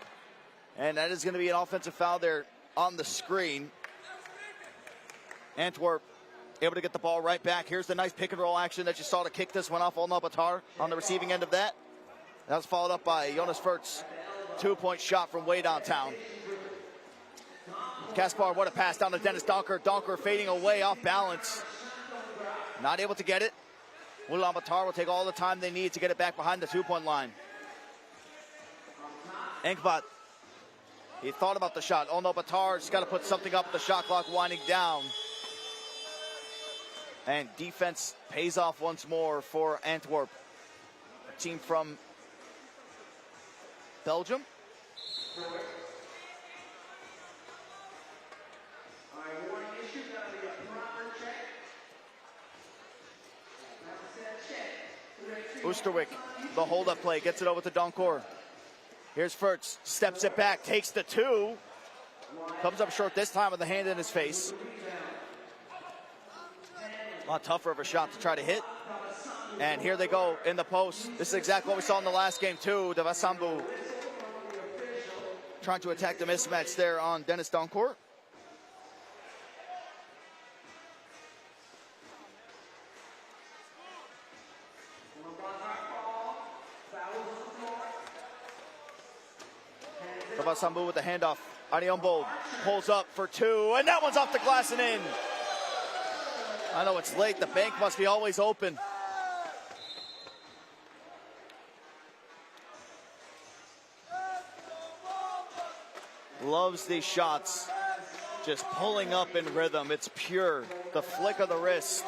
And that is going to be an offensive foul there on the screen. Antwerp able to get the ball right back. Here's the nice pick and roll action that you saw to kick this one off. Ulaanbaatar on the receiving end of that. That was followed up by Jonas Furt's 2-point shot from way downtown. Kaspar, what a pass down to Dennis Donker. Donker fading away off balance. Not able to get it. Ulaanbaatar will take all the time they need to get it back behind the 2-point line. Enkbat, he thought about the shot. Ulaanbaatar just got to put something up. The shot clock winding down. And defense pays off once more for Antwerp. A team from Belgium. Oosterwijk, the hold-up play, gets it over to Doncourt. Here's Furts, steps it back, takes the 2. Comes up short this time with the hand in his face. A lot tougher of a shot to try to hit. And here they go in the post. This is exactly what we saw in the last game too. Devasambu trying to attack the mismatch there on Dennis Doncourt. Devasambu with the handoff. Ulaanbaatar pulls up for 2, and that one's off the glass and in. I know it's late. The bank must be always open. Loves these shots. Just pulling up in rhythm. It's pure. The flick of the wrist.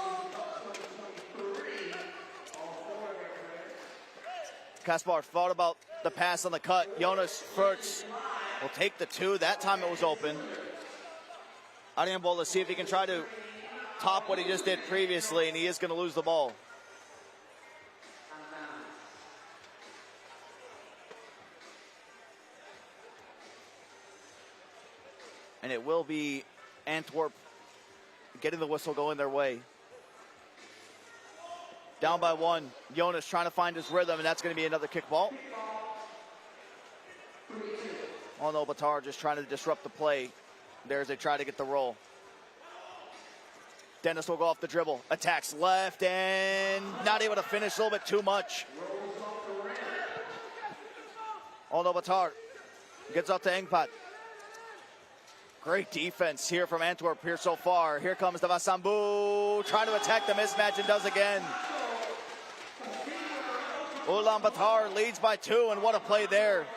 Kaspar thought about the pass on the cut. Jonas Furts will take the 2. That time it was open. Ulaanbaatar, let's see if he can try to top what he just did previously, and he is going to lose the ball. And it will be Antwerp getting the whistle going their way. Down by 1. Jonas trying to find his rhythm, and that's going to be another kickball. Ulaanbaatar just trying to disrupt the play there as they try to get the roll. Dennis will go off the dribble. Attacks left and not able to finish. A little bit too much. Ulaanbaatar gets up to Enkpat. Great defense here from Antwerp here so far. Here comes Devasambu trying to attack the mismatch and does again. Ulaanbaatar leads by 2, and what a play there.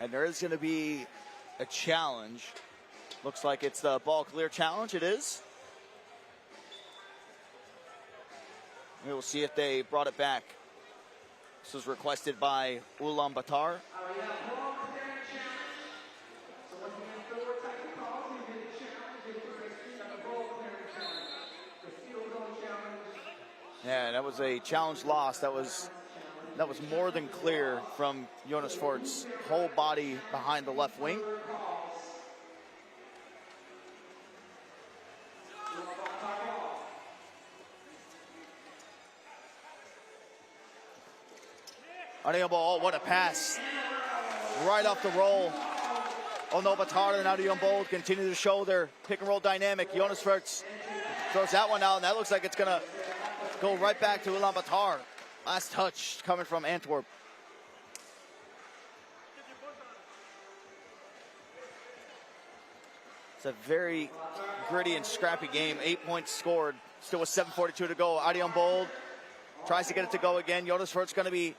And there is going to be a challenge. Looks like it's the ball clear challenge. It is. We will see if they brought it back. This was requested by Ulaanbaatar. Yeah, that was a challenge loss. That was more than clear from Jonas Furt's whole body behind the left wing. Ulaanbaatar, what a pass. Right off the roll. Ulaanbaatar and Ulaanbaatar continue to show their pick and roll dynamic. Jonas Furts throws that one out, and that looks like it's going to go right back to Ulaanbaatar. Last touch coming from Antwerp. It's a very gritty and scrappy game. 8 points scored. Still with 7:42 to go. Ulaanbaatar tries to get it to go again. Jonas Furt's going to be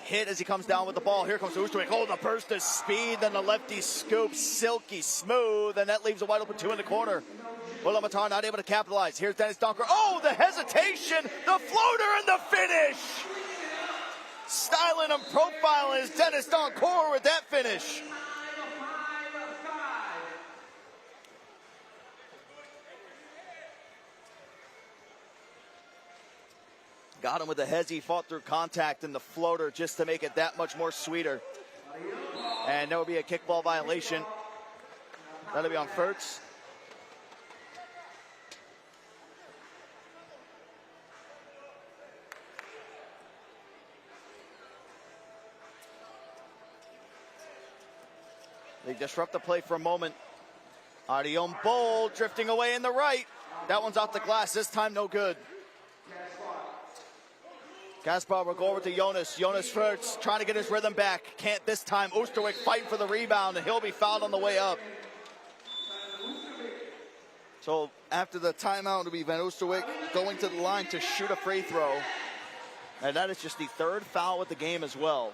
hit as he comes down with the ball. Here comes Oosterwijk. Oh, the burst of speed. Then the lefty scoop. Silky smooth. And that leaves a wide open 2 in the corner. Ulaanbaatar not able to capitalize. Here's Dennis Donker. Oh, the hesitation. The floater and the finish. styling and profiling is Dennis Doncourt with that finish. Got him with the heads. He fought through contact and the floater just to make it that much more sweeter. And there will be a kickball violation. That'll be on Furtz. They disrupt the play for a moment. Ulaanbaatar drifting away in the right. That one's off the glass. This time, no good. Gaspar will go over to Jonas. Jonas Furtz trying to get his rhythm back. Can't this time. Oosterwijk fighting for the rebound, and he'll be fouled on the way up. So after the timeout, it'll be Van Oosterwijk going to the line to shoot a free throw. And that is just the third foul with the game as well.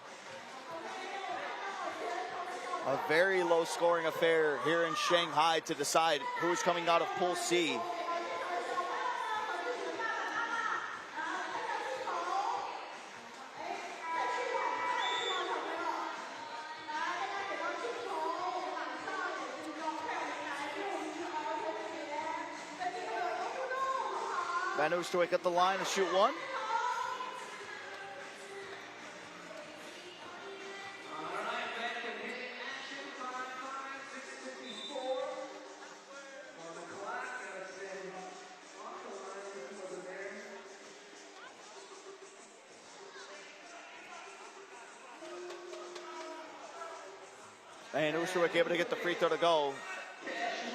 A very low-scoring affair here in Shanghai to decide who's coming out of Pool C. Van Oosterwijk at the line to shoot one. And Oosterwijk able to get the free throw to go.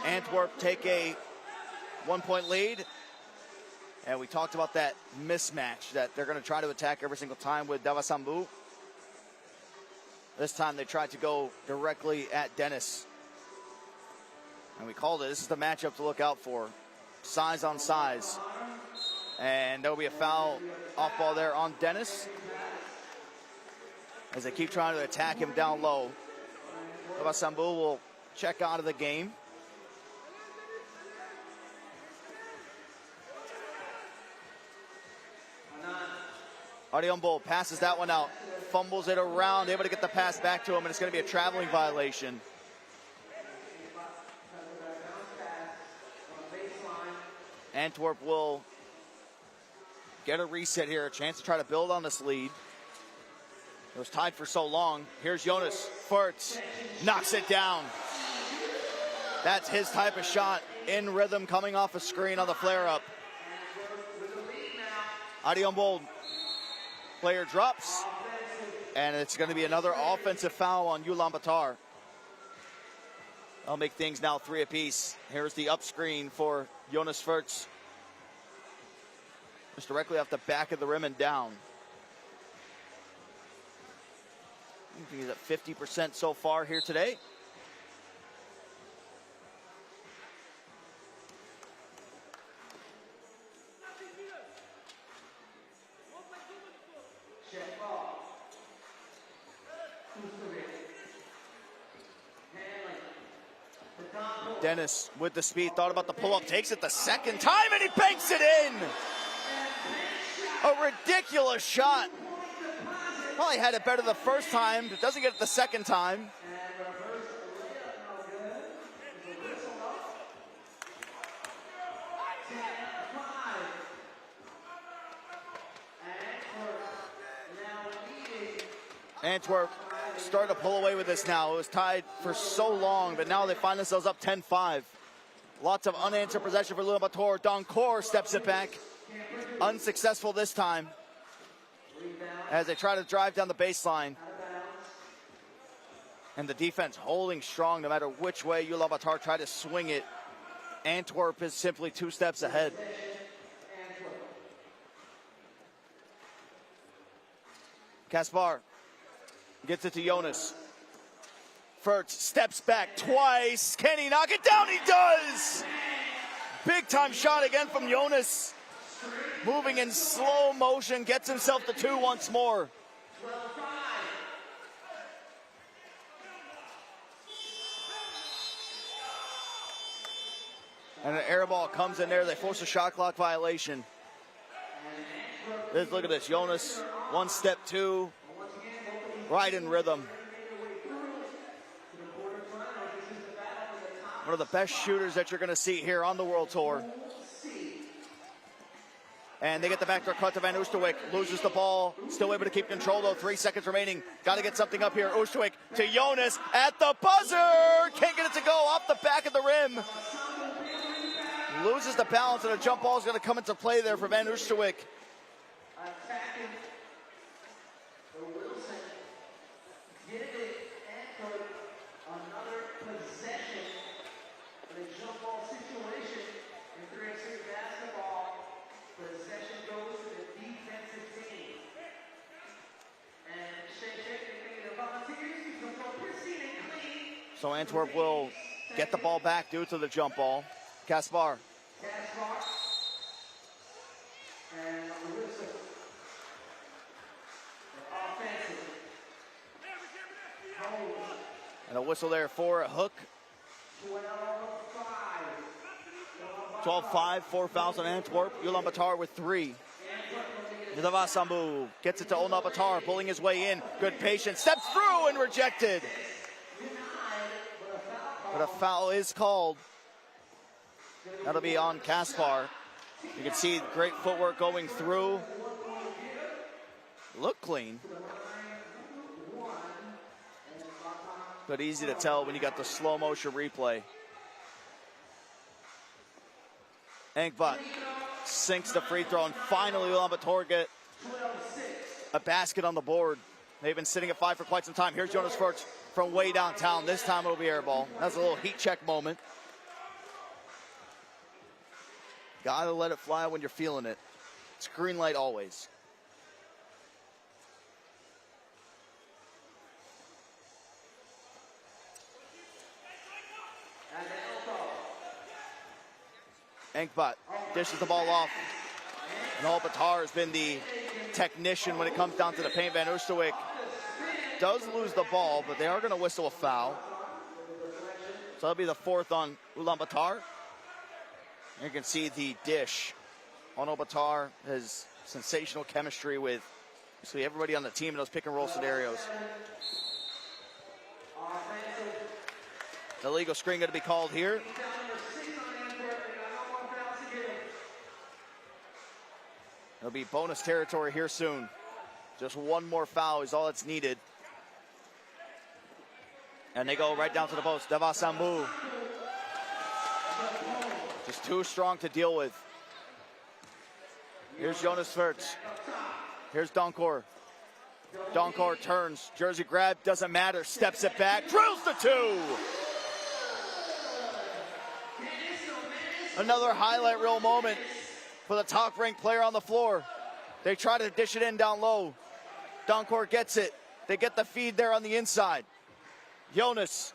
Antwerp take a 1-point lead. And we talked about that mismatch that they're going to try to attack every single time with Davasambu. This time they tried to go directly at Dennis. And we called it. This is the matchup to look out for. Size on size. And there will be a foul off ball there on Dennis, as they keep trying to attack him down low. Davasambu will check out of the game. Ulaanbaatar passes that one out, fumbles it around, able to get the pass back to him, and it's going to be a traveling violation. Antwerp will get a reset here, a chance to try to build on this lead. It was tied for so long. Here's Jonas Furtz, knocks it down. That's his type of shot, in rhythm, coming off a screen on the flare-up. Ulaanbaatar. Player drops, and it's going to be another offensive foul on Ulaanbaatar. That'll make things now 3 apiece. Here's the up screen for Jonas Furtz. Just directly off the back of the rim and down. I think he's at 50% so far here today. Dennis with the speed, thought about the pull-up, takes it the second time, and he banks it in! A ridiculous shot. Probably had it better the first time, but doesn't get it the second time. Antwerp starting to pull away with this now. It was tied for so long, but now they find themselves up 10-5. Lots of unanswered possession for Ulaanbaatar. Doncourt steps it back. Unsuccessful this time, as they try to drive down the baseline. And the defense holding strong no matter which way Ulaanbaatar try to swing it. Antwerp is simply 2 steps ahead. Kaspar gets it to Jonas. Furtz steps back twice. Can he knock it down? He does! Big time shot again from Jonas. Moving in slow motion, gets himself to 2 once more. And an air ball comes in there. They force a shot clock violation. Look at this. Jonas, 1 step 2. right in rhythm. One of the best shooters that you're going to see here on the World Tour. And they get the backdoor cut to Van Oosterwijk. Loses the ball. Still able to keep control, though. 3 seconds remaining. Got to get something up here. Oosterwijk to Jonas at the buzzer. Can't get it to go off the back of the rim. Loses the balance, and a jump ball is going to come into play there for Van Oosterwijk. So Antwerp will get the ball back due to the jump ball. Kaspar. And a whistle there for a hook. 12-5, 4 fouls on Antwerp. Ulaanbaatar with 3. Davasambu gets it to Ulaanbaatar, pulling his way in. Good patience, steps through and rejected. But a foul is called. That'll be on Kaspar. You can see great footwork going through. Look clean. But easy to tell when you got the slow motion replay. Enkbot sinks the free throw, and finally Ulaanbaatar get a basket on the board. They've been sitting at 5 for quite some time. Here's Jonas Furch from way downtown. This time it'll be air ball. That's a little heat check moment. Gotta let it fly when you're feeling it. It's green light always. Enkbot dishes the ball off. And Ulaanbaatar has been the technician when it comes down to the paint. Van Oosterwijk does lose the ball, but they are going to whistle a foul. So that'll be the 4th on Ulaanbaatar. You can see the dish on Ulaanbaatar has sensational chemistry with basically everybody on the team in those pick and roll scenarios. The illegal screen going to be called here. It'll be bonus territory here soon. Just one more foul is all that's needed. And they go right down to the post. Davasambu. Just too strong to deal with. Here's Jonas Furch. Here's Donkor. Donkor turns. Jersey grab, doesn't matter. Steps it back, drills the 2. Another highlight reel moment for the top-ranked player on the floor. They try to dish it in down low. Donkor gets it. They get the feed there on the inside. Jonas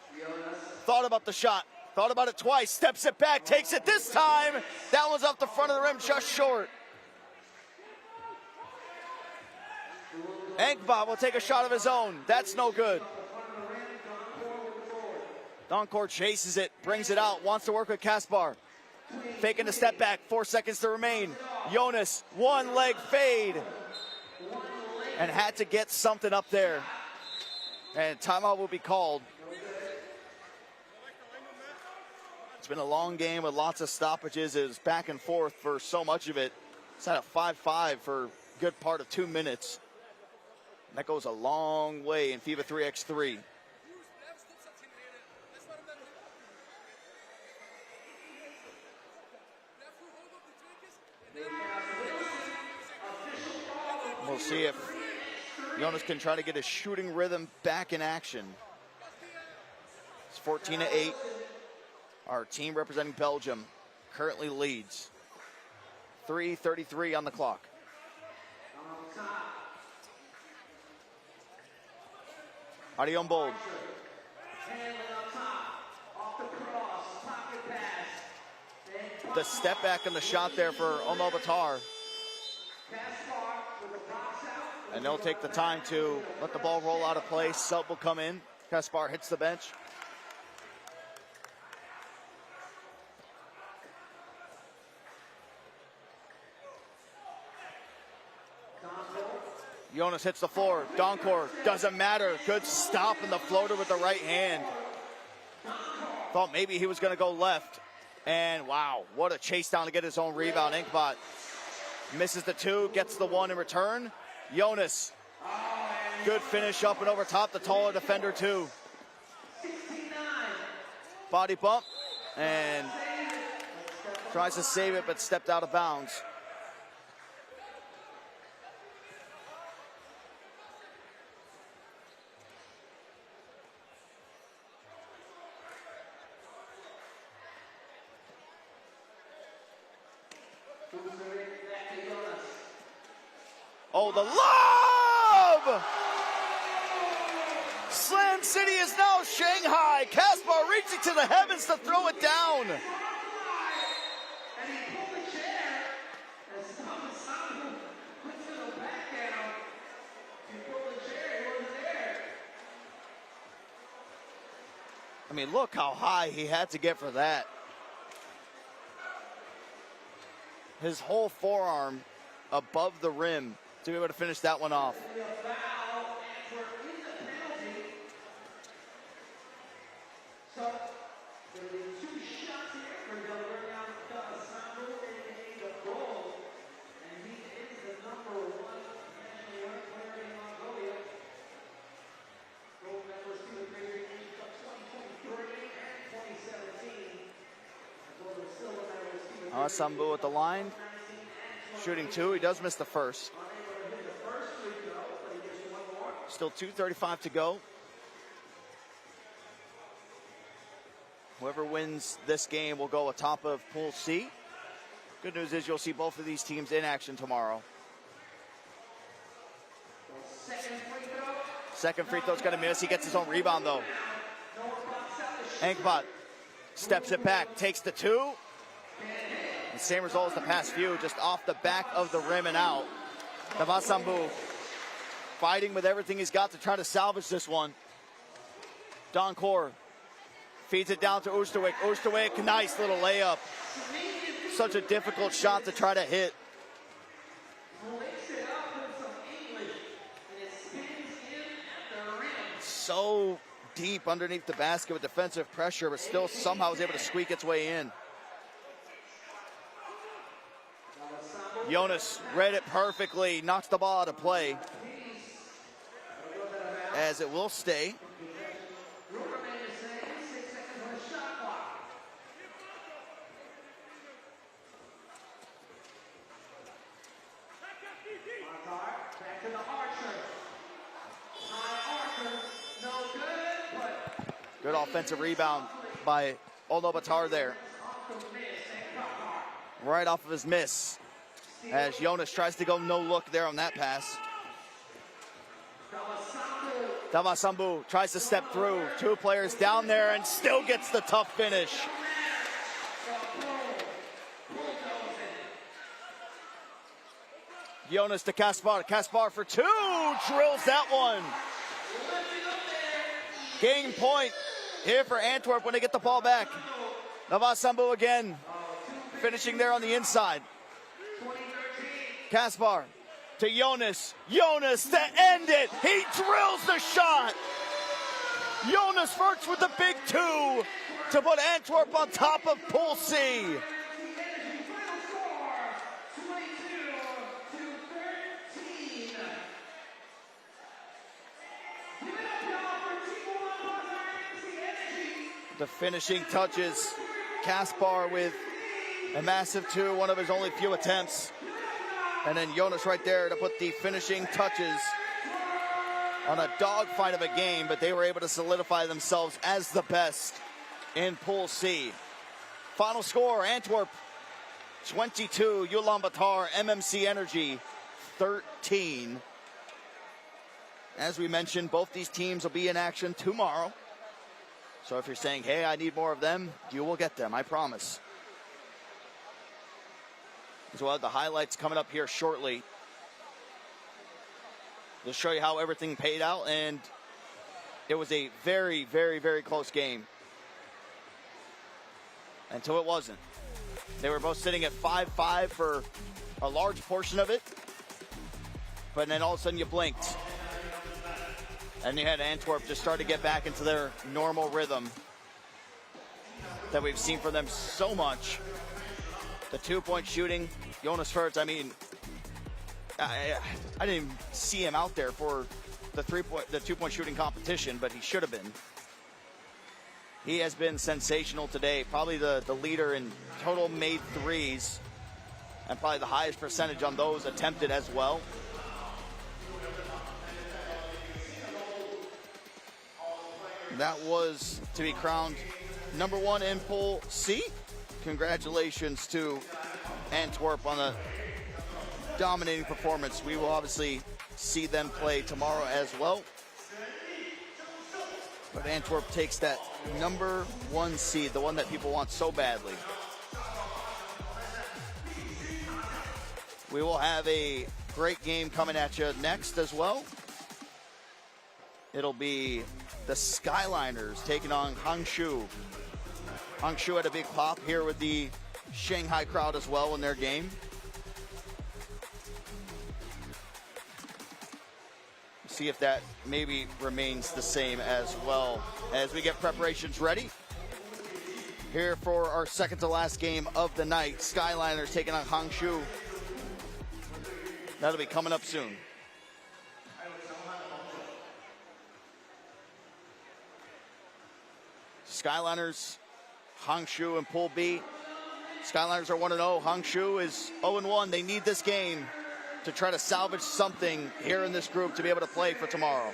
thought about the shot. Thought about it twice. Steps it back. Takes it this time. That one's off the front of the rim, just short. Enkbot will take a shot of his own. That's no good. Donkor chases it. Brings it out. Wants to work with Kaspar. Faking the step back, 4 seconds to remain. Jonas, one leg fade. And had to get something up there. And timeout will be called. It's been a long game with lots of stoppages. It was back and forth for so much of it. It's at a 5-5 for a good part of 2 minutes. And that goes a long way in FIBA 3x3. We'll see if Jonas can try to get his shooting rhythm back in action. It's 14-8. Our team representing Belgium currently leads. 3:33 on the clock. Arion Bold. The step back and the shot there for Ulaanbaatar. And they'll take the time to let the ball roll out of play. Sub will come in. Kaspar hits the bench. Jonas hits the floor. Donkor, doesn't matter. Good stop in the floater with the right hand. Thought maybe he was going to go left. And wow, what a chase down to get his own rebound. Inkbot misses the two, gets the one in return. Jonas, good finish up and over top, the taller defender too. Body bump, and tries to save it, but stepped out of bounds. Oh, the love! Slam City is now Shanghai. Kaspar reaching to the heavens to throw it down. I mean, look how high he had to get for that. His whole forearm above the rim to be able to finish that one off. Sambu at the line, shooting two. He does miss the first. Still 2:35 to go. Whoever wins this game will go atop of Pool C. Good news is you'll see both of these teams in action tomorrow. Second free throw's gonna miss. He gets his own rebound though. Ankbot steps it back, takes the two. The same result as the past few, just off the back of the rim and out. Davasambu fighting with everything he's got to try to salvage this one. Donkor feeds it down to Oosterwijk. Oosterwijk, nice little layup. Such a difficult shot to try to hit. So deep underneath the basket with defensive pressure, but still somehow was able to squeak its way in. Jonas read it perfectly, knocks the ball out of play, as it will stay. Good offensive rebound by Ulaanbaatar there. Right off of his miss, as Jonas tries to go no look there on that pass. Davasambu tries to step through. Two players down there and still gets the tough finish. Jonas to Kaspar. Kaspar for two. Drills that one. Game point here for Antwerp when they get the ball back. Davasambu again, finishing there on the inside. Kaspar to Jonas. Jonas to end it. He drills the shot. Jonas Verts with the big two to put Antwerp on top of Pool C. The finishing touches. Kaspar with a massive two, one of his only few attempts. And then Jonas right there to put the finishing touches on a dogfight of a game, but they were able to solidify themselves as the best in Pool C. Final score, Antwerp 22, Ulaanbaatar MMC Energy 13. As we mentioned, both these teams will be in action tomorrow. So if you're saying, hey, I need more of them, you will get them, I promise. So we'll have the highlights coming up here shortly. We'll show you how everything paid out, and it was a very, very, very close game. Until it wasn't. They were both sitting at 5-5 for a large portion of it. but then all of a sudden you blinked. And you had Antwerp just start to get back into their normal rhythm that we've seen from them so much. The 2-point shooting, Jonas Furtz, I mean, I didn't even see him out there for the 2-point shooting competition, but he should have been. He has been sensational today, probably the leader in total made threes, and probably the highest percentage on those attempted as well. That was to be crowned number 1 in Pool C. Congratulations to Antwerp on a dominating performance. We will obviously see them play tomorrow as well. But Antwerp takes that number 1 seed, the one that people want so badly. We will have a great game coming at you next as well. It'll be the Skyliners taking on Hangzhou. Hangzhou had a big pop here with the Shanghai crowd as well in their game. See if that maybe remains the same as well as we get preparations ready. Here for our second to last game of the night, Skyliners taking on Hangzhou. That'll be coming up soon. Skyliners, Hangzhou in Pool B. Skyliners are 1-0. Hangzhou is 0-1. They need this game to try to salvage something here in this group to be able to play for tomorrow.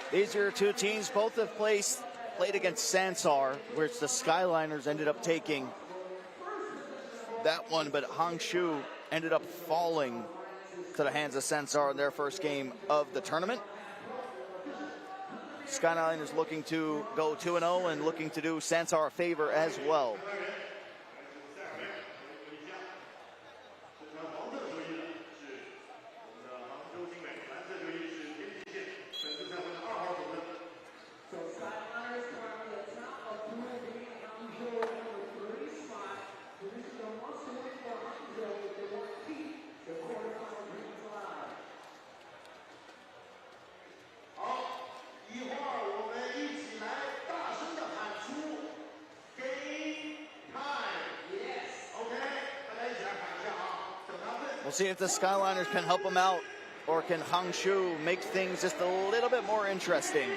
These are two teams. Both have played against Sansar, which the Skyliners ended up taking that one, but Hangzhou ended up falling to the hands of Sansar in their first game of the tournament. Skyliners looking to go 2-0 and looking to do Sansar a favor as well. We'll see if the Skyliners can help them out, or can Hangzhou make things just a little bit more interesting.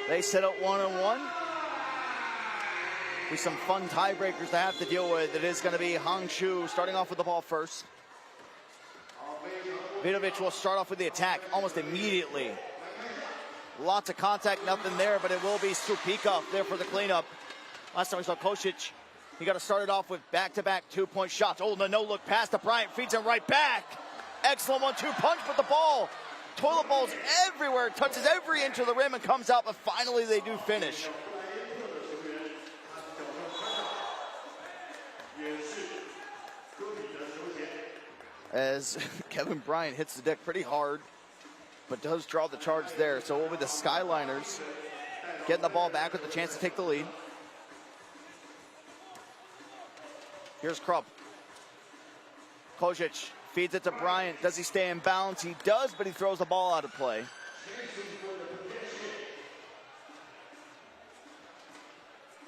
They set up 1-1. Be some fun tiebreakers to have to deal with. It is going to be Hangzhou starting off with the ball first. Vidovic will start off with the attack almost immediately. Lots of contact, nothing there, but it will be Supika there for the cleanup. Last time we saw Kosic, he got to start it off with back-to-back two-point shots. Oh, the no-look pass to Bryant, feeds him right back. Excellent 1-2 punch, but the ball, toilet balls everywhere, touches every inch of the rim and comes out, but finally they do finish. As Kevin Bryant hits the deck pretty hard, but does draw the charge there. So it will be the Skyliners getting the ball back with the chance to take the lead. Here's Krupp. Kosic feeds it to Bryant. Does he stay in bounds? He does, but he throws the ball out of play.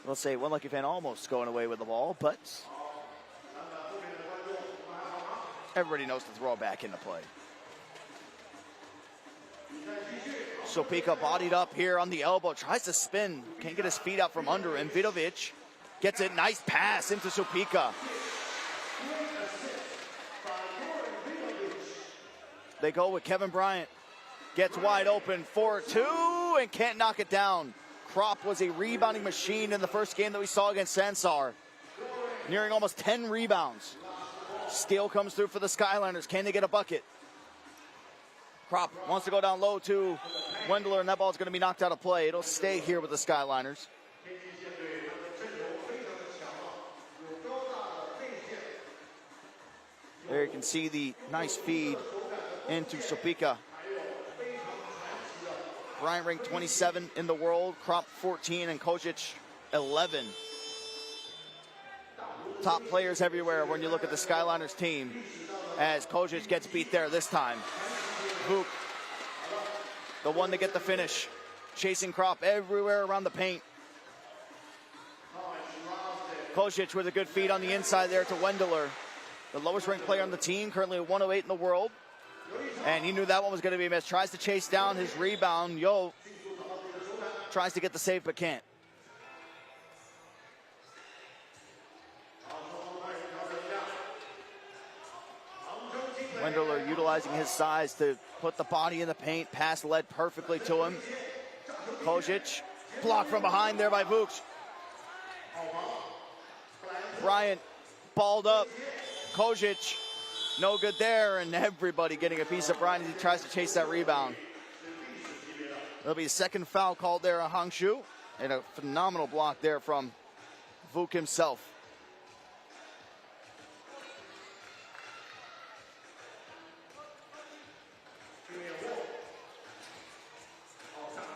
We'll say one lucky fan almost going away with the ball, but everybody knows to throw it back into play. Supika bodied up here on the elbow, tries to spin, can't get his feet out from under him. Vidovic gets it, nice pass into Supika. They go with Kevin Bryant, gets wide open, 4-2, and can't knock it down. Krupp was a rebounding machine in the first game that we saw against Sansar, nearing almost 10 rebounds. Steal comes through for the Skyliners. Can they get a bucket? Krupp wants to go down low to Wendler, and that ball's going to be knocked out of play. It'll stay here with the Skyliners. There you can see the nice feed into Supika. Bryant ranked 27 in the world, Krupp 14, and Kosic 11. Top players everywhere when you look at the Skyliners team, as Kosic gets beat there this time. Vuk, the one to get the finish, chasing Krupp everywhere around the paint. Kosic with a good feed on the inside there to Wendler, the lowest ranked player on the team, currently at 108 in the world. And he knew that one was going to be a miss. Tries to chase down his rebound. Yo tries to get the save but can't. Wendler utilizing his size to put the body in the paint. Pass led perfectly to him. Kosic blocked from behind there by Vuk. Bryant balled up. Kosic no good there, and everybody getting a piece of Bryant as he tries to chase that rebound. There'll be a second foul called there on Hangzhou, and a phenomenal block there from Vuk himself.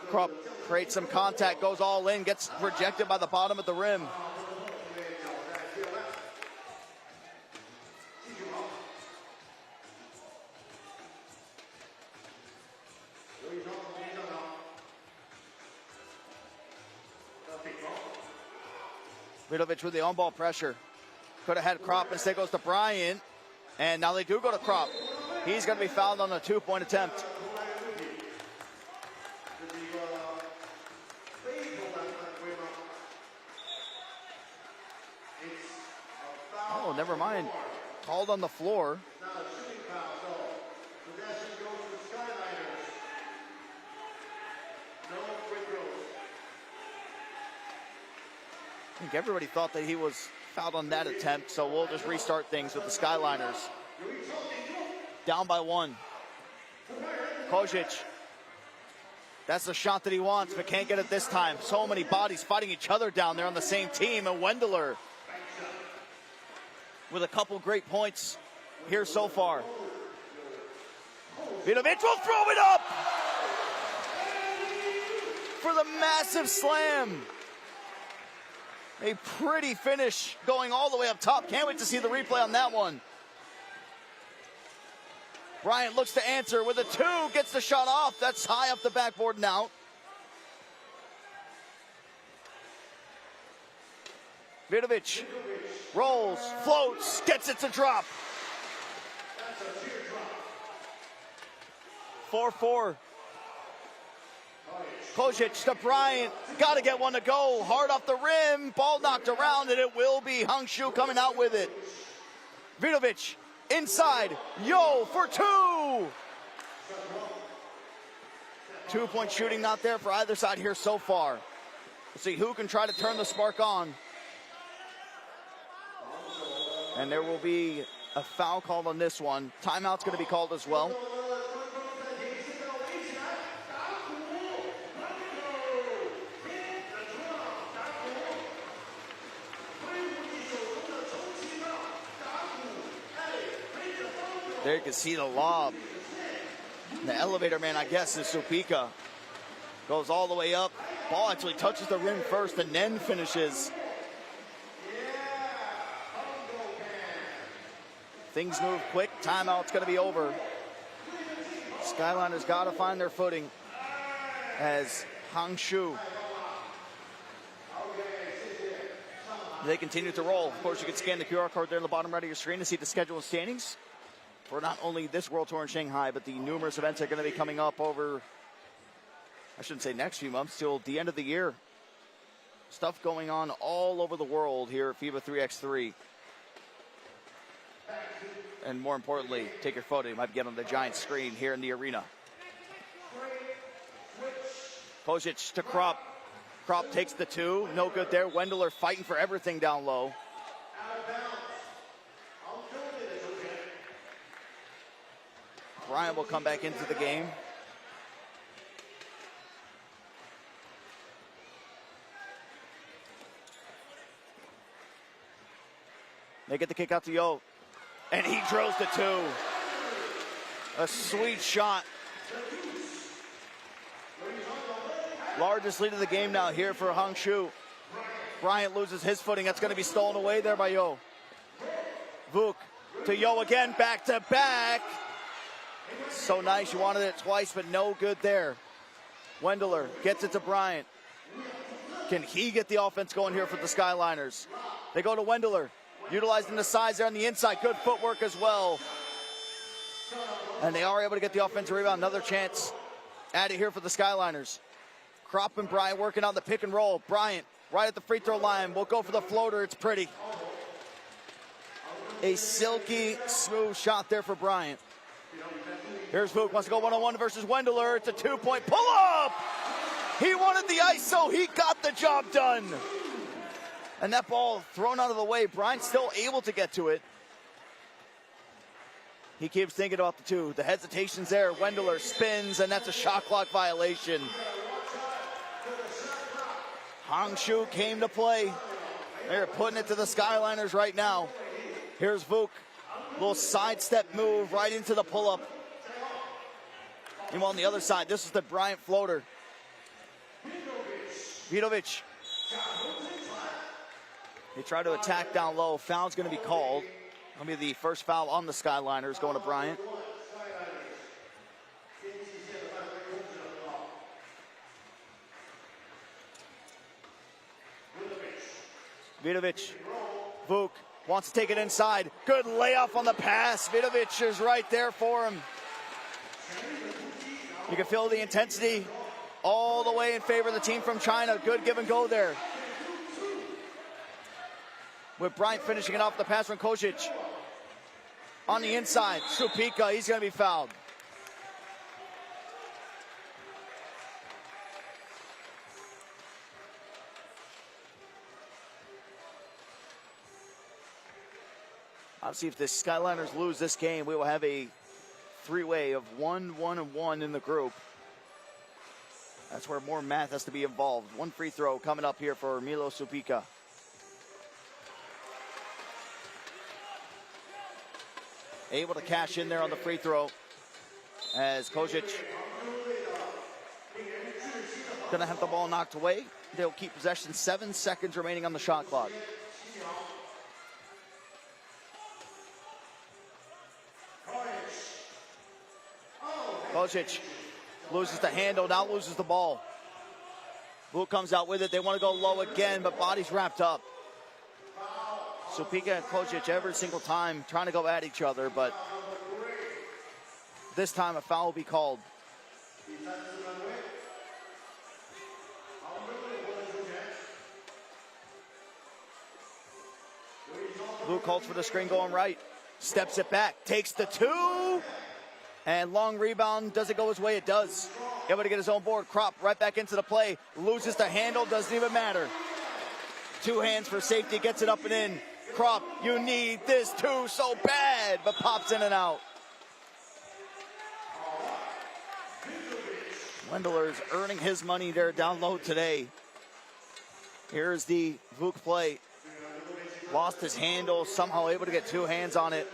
Krupp creates some contact, goes all in, gets rejected by the bottom of the rim. Vidovic with the on-ball pressure. Could have had Krupp, instead goes to Bryant. And now they do go to Krupp. He's going to be fouled on a two-point attempt. Oh, never mind. Called on the floor. I think everybody thought that he was fouled on that attempt, so we'll just restart things with the Skyliners. Down by one. Kosic. That's the shot that he wants, but can't get it this time. So many bodies fighting each other down there on the same team, and Wendler with a couple great points here so far. Vidovic will throw it up for the massive slam. A pretty finish going all the way up top. Can't wait to see the replay on that one. Bryant looks to answer with a two, gets the shot off. That's high up the backboard and out. Vidovic rolls, floats, gets it to drop. 4-4. Kojic to Bryant. Got to get one to go. Hard off the rim. Ball knocked around, and it will be Hangzhou coming out with it. Vidovic inside. Yo for two. 2-point shooting not there for either side here so far. Let's see who can try to turn the spark on. And there will be a foul called on this one. Timeout's going to be called as well. There you can see the lob. The elevator man, I guess, is Supika. Goes all the way up. Ball actually touches the rim first and then finishes. Things move quick. Timeout's going to be over. Skyliners got to find their footing as Hangzhou. They continue to roll. Of course, you can scan the QR code there in the bottom right of your screen to see the schedule and standings for not only this World Tour in Shanghai, but the numerous events that are going to be coming up over, I shouldn't say next few months, till the end of the year. Stuff going on all over the world here at FIBA 3x3. And more importantly, take your photo. You might get on the giant screen here in the arena. Kojic to Krop. Krop takes the two. No good there. Wendler fighting for everything down low. Bryant will come back into the game. They get the kick out to Yo. And he drills the two. A sweet shot. Largest lead of the game now here for Hangzhou. Bryant loses his footing. That's going to be stolen away there by Yo. Vuk to Yo again, back to back. So nice, you wanted it twice, but no good there. Wendler gets it to Bryant. Can he get the offense going here for the Skyliners? They go to Wendler, utilizing the size there on the inside. Good footwork as well. And they are able to get the offensive rebound. Another chance added here for the Skyliners. Krop and Bryant working on the pick and roll. Bryant right at the free throw line. We'll go for the floater. It's pretty. A silky, smooth shot there for Bryant. Here's Vuk, wants to go one-on-one versus Wendler. It's a two-point pull-up. He wanted the ISO. He got the job done. And that ball thrown out of the way. Bryant's still able to get to it. He keeps thinking about the two. The hesitation's there. Wendler spins, and that's a shot clock violation. Hangzhou came to play. They're putting it to the Skyliners right now. Here's Vuk. Little sidestep move right into the pull-up. Meanwhile, on the other side, this is the Bryant floater. Vidovic. They try to attack down low. Foul's going to be called. That'll be the first foul on the Skyliners going to Bryant. Vidovic. Vuk wants to take it inside. Good layoff on the pass. Vidovic is right there for him. You can feel the intensity all the way in favor of the team from China. Good give and go there. With Bryant finishing it off the pass from Kojic. On the inside, Supika, he's going to be fouled. Obviously, if the Skyliners lose this game, we will have a three-way of 1-1-1 in the group. That's where more math has to be involved. One free throw coming up here for Milo Supika. Able to cash in there on the free throw as Kojic gonna have the ball knocked away. They'll keep possession. 7 seconds remaining on the shot clock. Kojic loses the handle, now loses the ball. Vuk comes out with it. They want to go low again, but body's wrapped up. Supika and Kojic every single time trying to go at each other, but this time a foul will be called. Luke calls for the screen going right. Steps it back, takes the two. And long rebound, does it go his way? It does. Able to get his own board. Krop right back into the play. Loses the handle, doesn't even matter. Two hands for safety, gets it up and in. Krop, you need this too so bad, but pops in and out. Wendler's earning his money there down low today. Here's the Vuk play. Lost his handle, somehow able to get two hands on it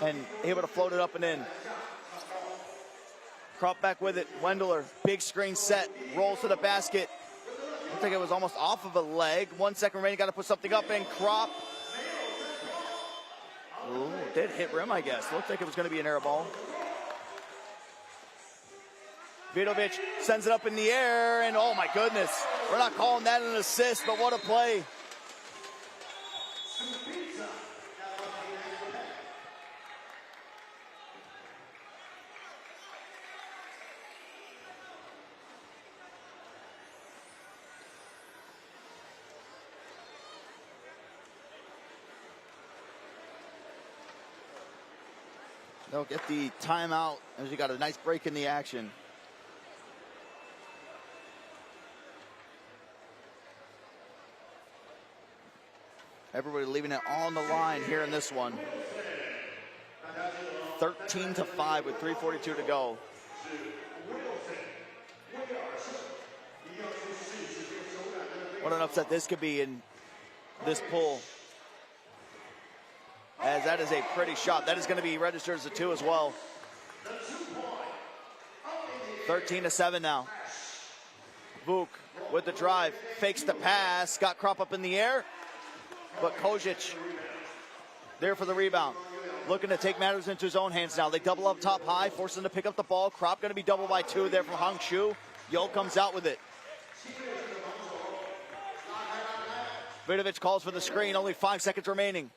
and able to float it up and in. Krop back with it. Wendler, big screen set, rolls to the basket. Looks like it was almost off of a leg. 1 second remaining, got to put something up in. Krop. Ooh, did hit rim, I guess. Looked like it was going to be an air ball. Vidovic sends it up in the air, and oh my goodness. We're not calling that an assist, but what a play. They'll get the timeout as you got a nice break in the action. Everybody leaving it on the line here in this one. 13-5 with 3:42 to go. What an upset this could be in this pool. As that is a pretty shot. That is going to be registered as a two as well. 13-7 now. Vuk with the drive, fakes the pass, got Krop up in the air, but Kojic there for the rebound. Looking to take matters into his own hands now. They double up top high, force him to pick up the ball. Krop going to be doubled by two there from Hangzhou. Yo comes out with it. Vidovic calls for the screen, only 5 seconds remaining.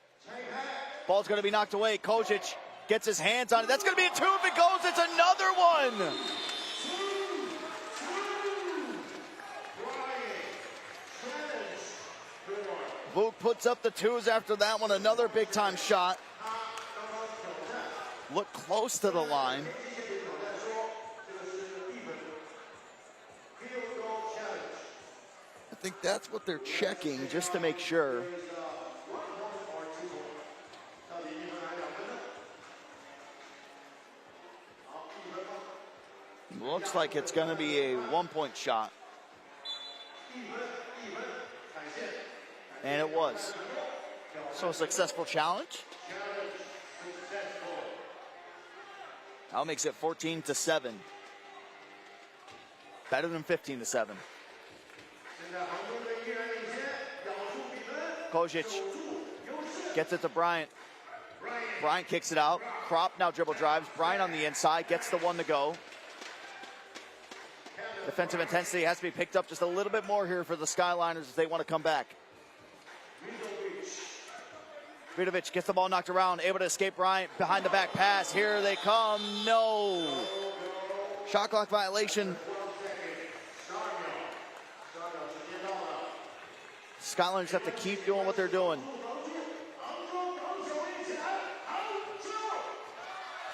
Ball's going to be knocked away. Kojic gets his hands on it. That's going to be a two if it goes. It's another one. Vuk puts up the twos after that one. Another big-time shot. Look close to the line. I think that's what they're checking just to make sure. Looks like it's going to be a one-point shot. And it was. So a successful challenge. That makes it 14-7. Better than 15-7. Kojic gets it to Bryant. Bryant kicks it out. Krop now dribble drives. Bryant on the inside gets the one to go. Defensive intensity has to be picked up just a little bit more here for the Skyliners as they want to come back. Vidovic gets the ball knocked around, able to escape Bryant behind the back pass. Here they come. No. Shot clock violation. Skyliners have to keep doing what they're doing.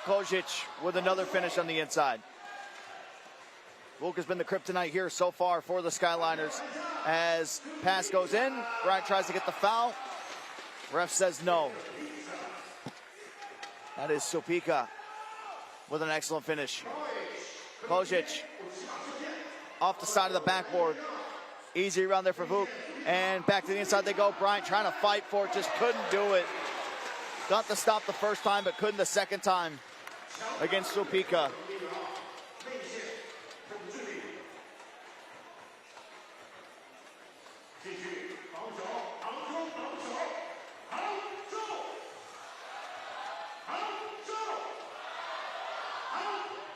Kojic with another finish on the inside. Vuk has been the kryptonite here so far for the Skyliners. As pass goes in, Bryant tries to get the foul. Ref says no. That is Supika with an excellent finish. Kojic off the side of the backboard. Easy around there for Vuk. And back to the inside they go. Bryant trying to fight for it, just couldn't do it. Got the stop the first time, but couldn't the second time against Supika.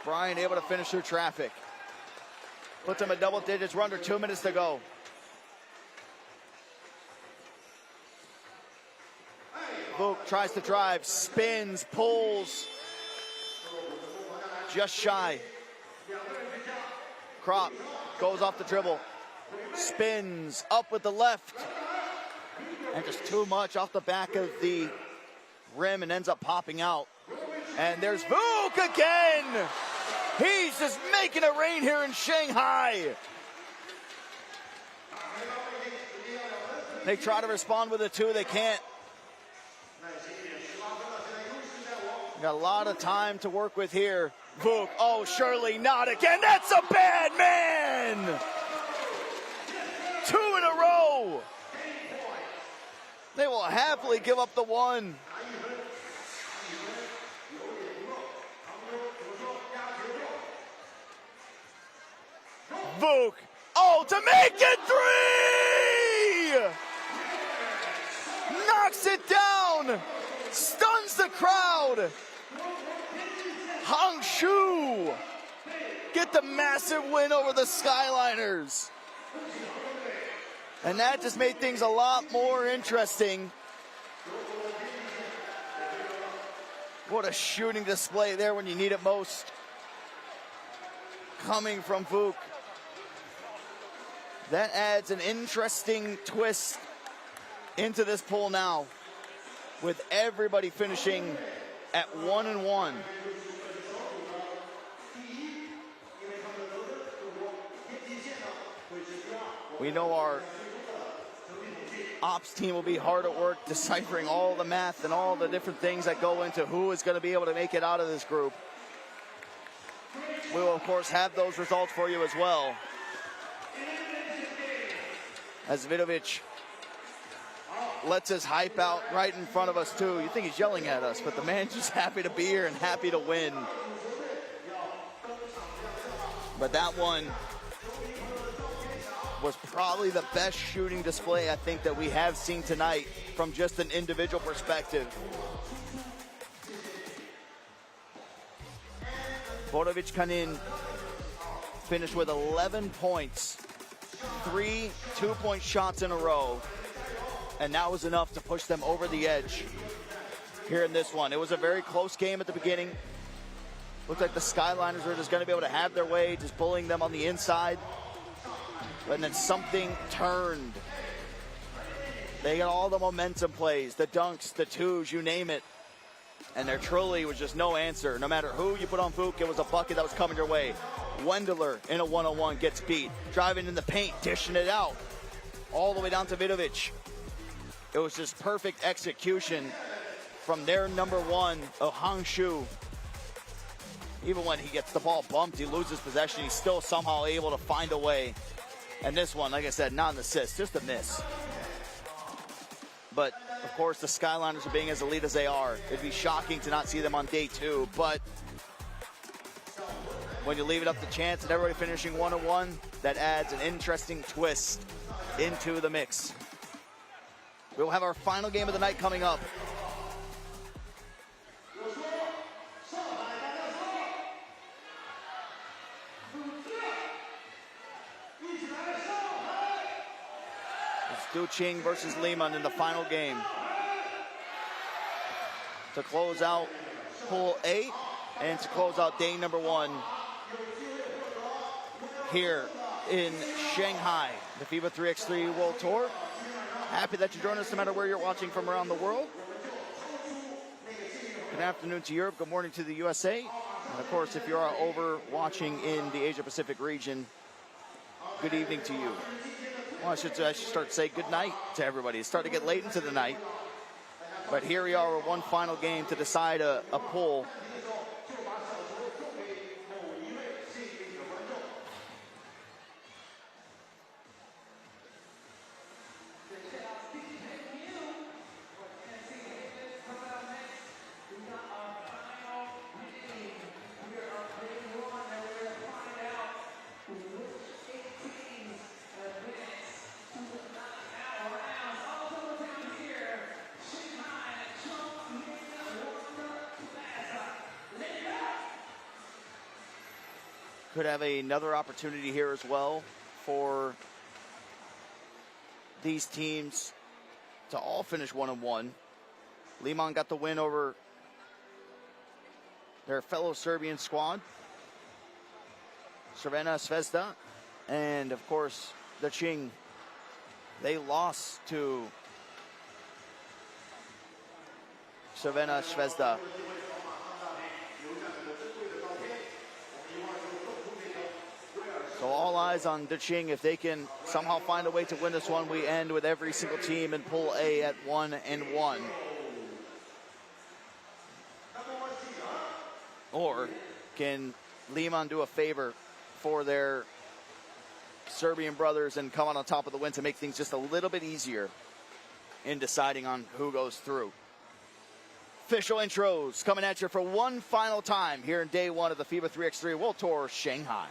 Bryant able to finish through traffic. Puts him at double digits. We're under 2 minutes to go. Vuk tries to drive, spins, pulls. Just shy. Krop goes off the dribble. Spins up with the left. And just too much off the back of the rim and ends up popping out. And there's Vuk again. He's just making it rain here in Shanghai. They try to respond with a two, they can't. Got a lot of time to work with here. Vuk, oh, surely not again. That's a bad man. 2 in a row. They will happily give up the one. Vuk, oh, to make it 3! Knocks it down, stuns the crowd. Hangzhou get the massive win over the Skyliners. And that just made things a lot more interesting. What a shooting display there when you need it most. Coming from Vuk. That adds an interesting twist into this pool now, with everybody finishing at 1-1. We know our ops team will be hard at work deciphering all the math and all the different things that go into who is going to be able to make it out of this group. We will, of course, have those results for you as well. As Vidovic lets his hype out right in front of us, too. You think he's yelling at us, but the man's just happy to be here and happy to win. But that one was probably the best shooting display I think that we have seen tonight from just an individual perspective. Bodovic Kanin finished with 11 points, 3 two-point shots in a row, and that was enough to push them over the edge here in this one. It was a very close game at the beginning. Looked like the Skyliners were just going to be able to have their way, just bullying them on the inside. And then something turned. They got all the momentum plays, the dunks, the twos, you name it. And there truly was just no answer. No matter who you put on Vuk, it was a bucket that was coming your way. Wendler in a one-on-one gets beat. Driving in the paint, dishing it out. All the way down to Vidovic. It was just perfect execution from their number one of Hangzhou. Even when he gets the ball bumped, he loses possession, he's still somehow able to find a way. And this one, like I said, not an assist, just a miss. But, of course, the Skyliners are being as elite as they are. It'd be shocking to not see them on day 2. But when you leave it up to chance and everybody finishing 1-1, that adds an interesting twist into the mix. We'll have our final game of the night coming up. DeQing versus Liman in the final game to close out Pool A and to close out day number 1 here in Shanghai, the FIBA 3x3 World Tour. Happy that you joined us no matter where you're watching from around the world. Good afternoon to Europe, good morning to the USA, and of course if you're over watching in the Asia Pacific region, good evening to you. Well, I should start to say good night to everybody. It's starting to get late into the night. But here we are with one final game to decide a pool. Could have another opportunity here as well for these teams to all finish 1-1. Liman got the win over their fellow Serbian squad, Crvena Zvezda, and of course DeQing. They lost to Cervena Zvezda. So all eyes on DeQing. If they can somehow find a way to win this one, we end with every single team in Pool A at 1-1. Or can Liman do a favor for their Serbian brothers and come out on top of the win to make things just a little bit easier in deciding on who goes through? Official intros coming at you for one final time here in day one of the FIBA 3x3 World Tour Shanghai.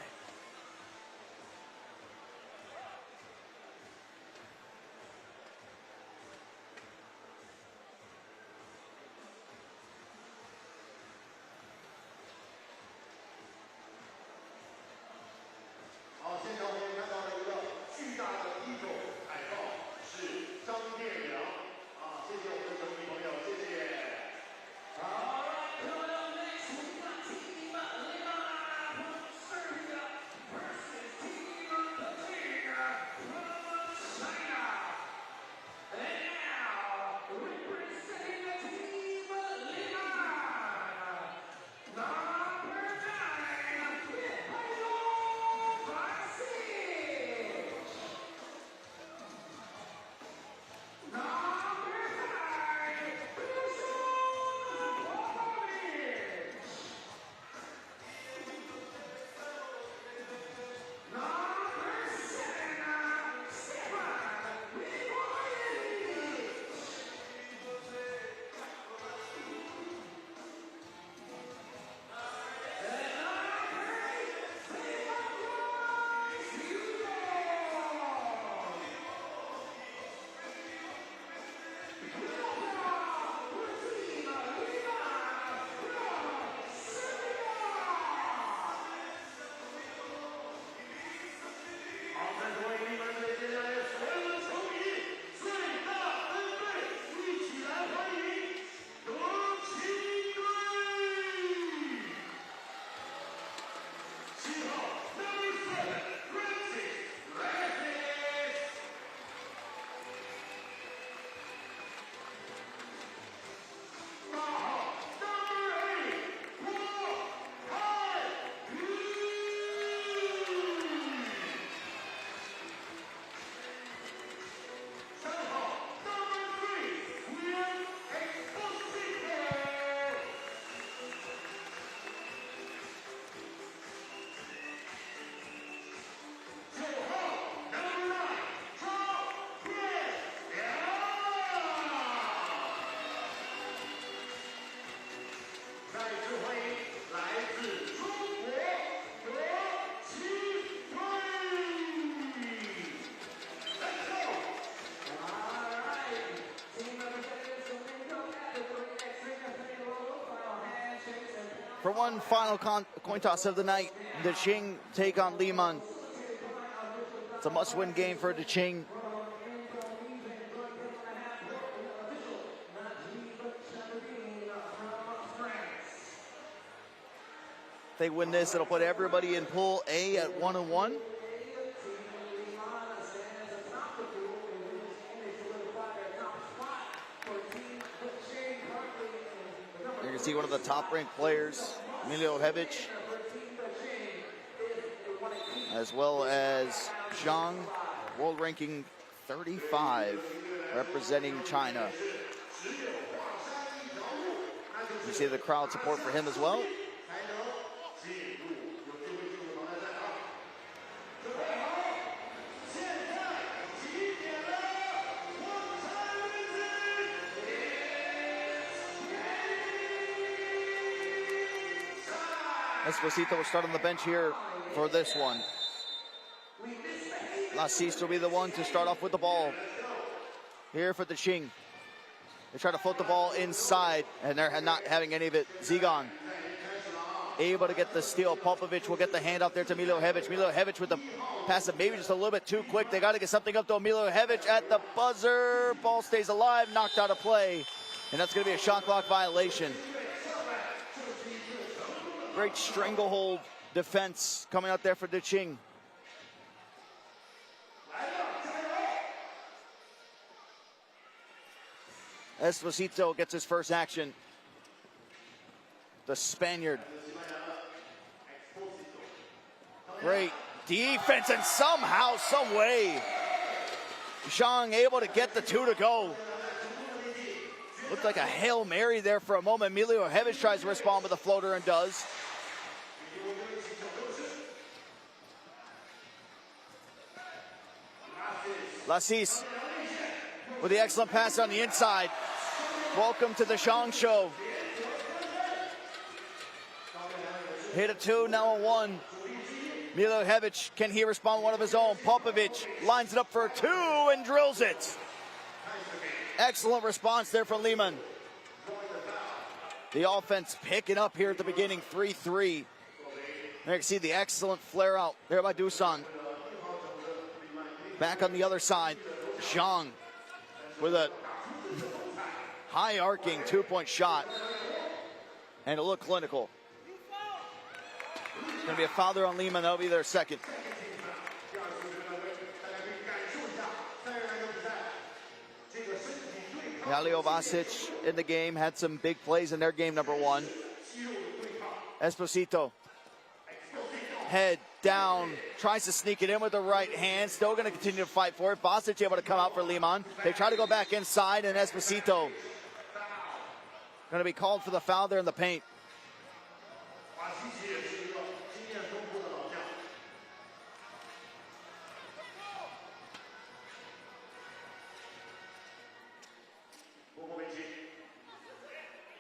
For one final coin toss of the night, DeQing take on Liman. It's a must-win game for DeQing. If they win this, it'll put everybody in Pool A at 1-1. You can see one of the top-ranked players, Miljo Hebic, as well as Zhang, world ranking 35, representing China. You see the crowd support for him as well. Esposito will start on the bench here for this one. Lassis will be the one to start off with the ball here for DeQing. They try to float the ball inside, and they're not having any of it. Zigon able to get the steal. Popovic will get the hand out there to Miljo Hebic. Miljo Hebic with the pass, maybe just a little bit too quick. They got to get something up though. Miljo Hebic at the buzzer. Ball stays alive, knocked out of play, and that's going to be a shot clock violation. Great stranglehold defense coming out there for DeQing. Esposito gets his first action. The Spaniard. Great defense, and somehow, some way, Zhang able to get the two to go. Looked like a Hail Mary there for a moment. Miljojevic tries to respond with a floater and does. Lassis with the excellent pass on the inside. Welcome to the Zhang show. Hit a two, now a one. Miljojevic, can he respond one of his own? Popovic lines it up for a two and drills it. Excellent response there from Liman. The offense picking up here at the beginning, 3-3. There you can see the excellent flare out there by Dusan. Back on the other side, Zhang with a high arcing two-point shot. And it looked clinical. Going to be a foul there on Liman. That'll be their second. Galio Vasic in the game, had some big plays in their game number one. Esposito, head down, tries to sneak it in with the right hand, still going to continue to fight for it. Vasic able to come out for Liman. They try to go back inside, and Esposito going to be called for the foul there in the paint.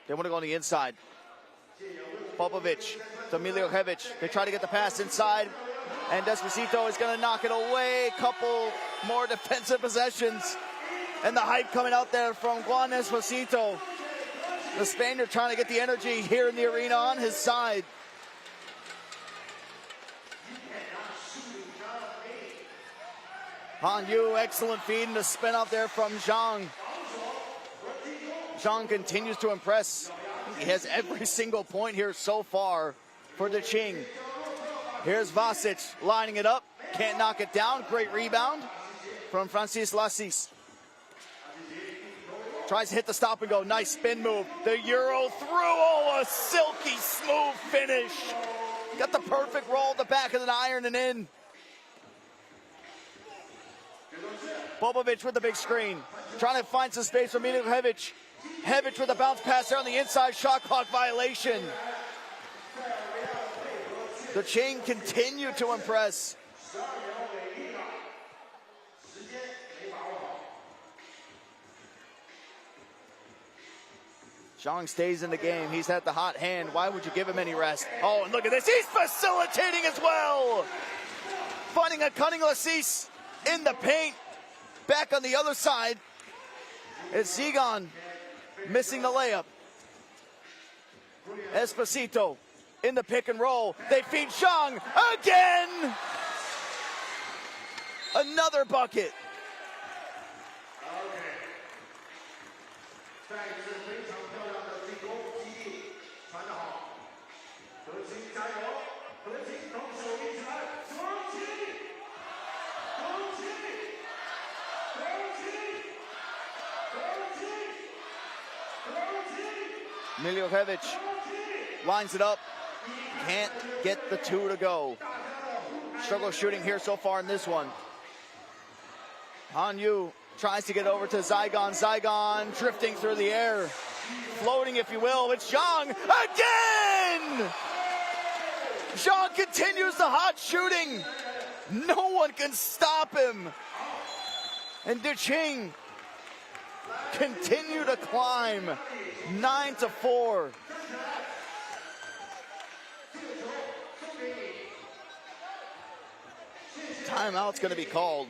They want to go on the inside. Popovic to Miljojevic. They try to get the pass inside, and Esposito is going to knock it away. Couple more defensive possessions, and the hype coming out there from Juan Esposito. The Spaniard trying to get the energy here in the arena on his side. Han Yu, excellent feed and a spin out there from Zhang. Zhang continues to impress. He has every single point here so far for DeQing. Here's Vasic lining it up. Can't knock it down. Great rebound from Francis Lassis. Tries to hit the stop and go. Nice spin move. The Euro through. Oh, a silky smooth finish. Got the perfect roll at the back of the iron and in. Popovic with the big screen. Trying to find some space for Miljojevic. Hevic with a bounce pass there on the inside. Shot clock violation. The DeQing continue to impress. Zhang stays in the game. He's had the hot hand. Why would you give him any rest? Oh, and look at this. He's facilitating as well. Finding a cunning Lassis in the paint. Back on the other side. It's Zigan missing the layup. Esposito in the pick and roll. They feed Zhang again. Another bucket. Miljojevic lines it up. Can't get the two to go. Struggle shooting here so far in this one. Han Yu tries to get over to Zygon. Zygon drifting through the air. Floating, if you will. It's Zhang again! Zhang continues the hot shooting. No one can stop him. And DeQing continue to climb. 9-4. Timeout's going to be called.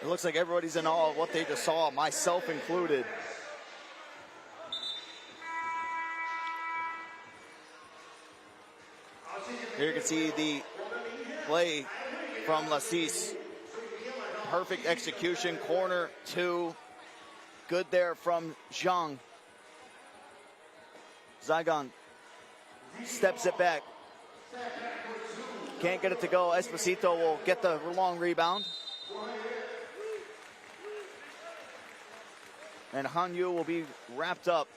It looks like everybody's in awe of what they just saw, myself included. Here you can see the play from Lassis. Perfect execution, corner two. Good there from Zhang. Zygon steps it back. Can't get it to go. Esposito will get the long rebound. And Hangzhou will be wrapped up.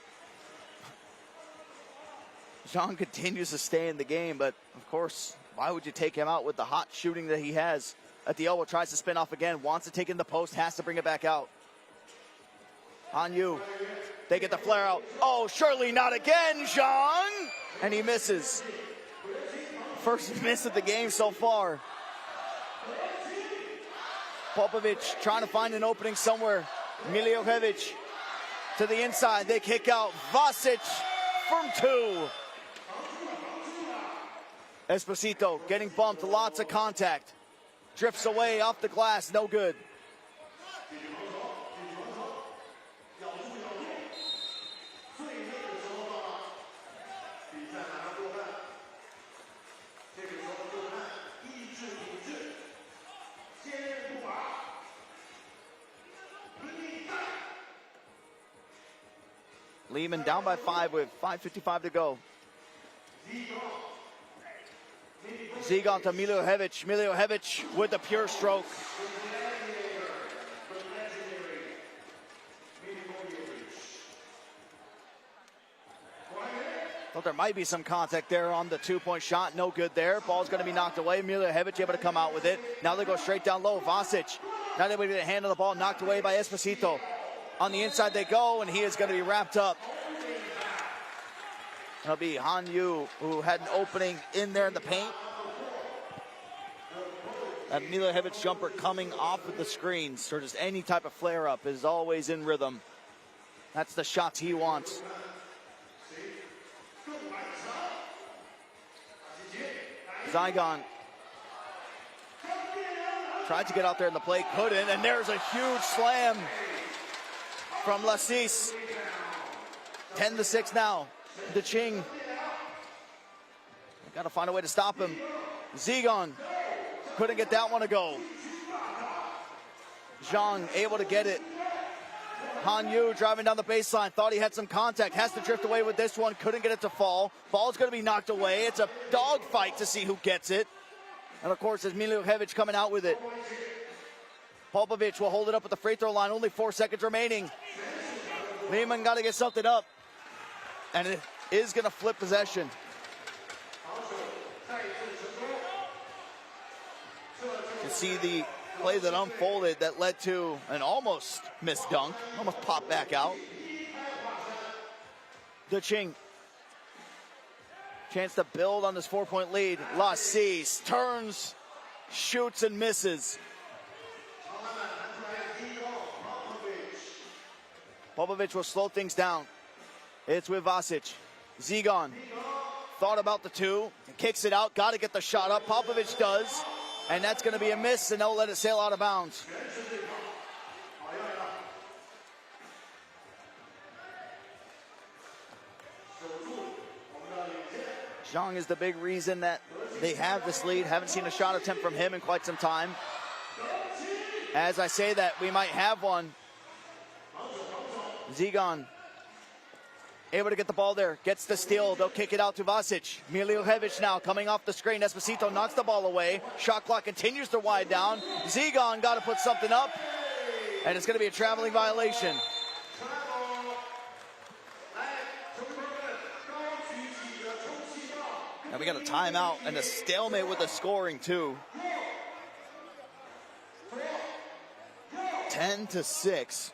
Zhang continues to stay in the game, but of course, why would you take him out with the hot shooting that he has? At the elbow, tries to spin off again, wants to take in the post, has to bring it back out. Hangzhou, they get the flare out. Oh, surely not again, Zhang! And he misses. First miss of the game so far. Popovic trying to find an opening somewhere. Miljojevic to the inside, they kick out. Vasic from 2. Esposito getting bumped, lots of contact. Drifts away off the glass, no good. Liman down by 5 with 5:55 to go. Zigon to Miljojevic. Miljojevic with the pure stroke. Thought there might be some contact there on the 2-point shot. No good there. Ball's going to be knocked away. Miljojevic able to come out with it. Now they go straight down low. Vasic not able to get a hand on the ball. Knocked away by Esposito. On the inside they go, and he is going to be wrapped up. It'll be Hangzhou, who had an opening in there in the paint. That Miljojevic jumper coming off of the screens, or just any type of flare-up, is always in rhythm. That's the shots he wants. Zygon tried to get out there in the play, couldn't, and there's a huge slam from Lassis. 10-6 now. DeQing. Got to find a way to stop him. Zigon couldn't get that one to go. Zhang able to get it. Hangzhou driving down the baseline. Thought he had some contact. Has to drift away with this one. Couldn't get it to fall. Ball's going to be knocked away. It's a dogfight to see who gets it. And of course, there's Miljojevic coming out with it. Popovic will hold it up at the free throw line. Only 4 seconds remaining. Liman got to get something up. And it is going to flip possession. You see the play that unfolded that led to an almost missed dunk. Almost popped back out. DeQing. Chance to build on this 4-point lead. Lassis turns, shoots, and misses. Popovic will slow things down. It's with Vasic. Zigon thought about the 2, kicks it out, got to get the shot up. Popovic does, and that's going to be a miss, and they'll let it sail out of bounds. Zhang is the big reason that they have this lead. Haven't seen a shot attempt from him in quite some time. As I say that, we might have one. Zigon able to get the ball there, gets the steal. They'll kick it out to Vasic. Miljojevic now coming off the screen. Esposito knocks the ball away. Shot clock continues to wind down. Zigon got to put something up, and it's going to be a traveling violation. And we got a timeout and a stalemate with the scoring too. 10-6.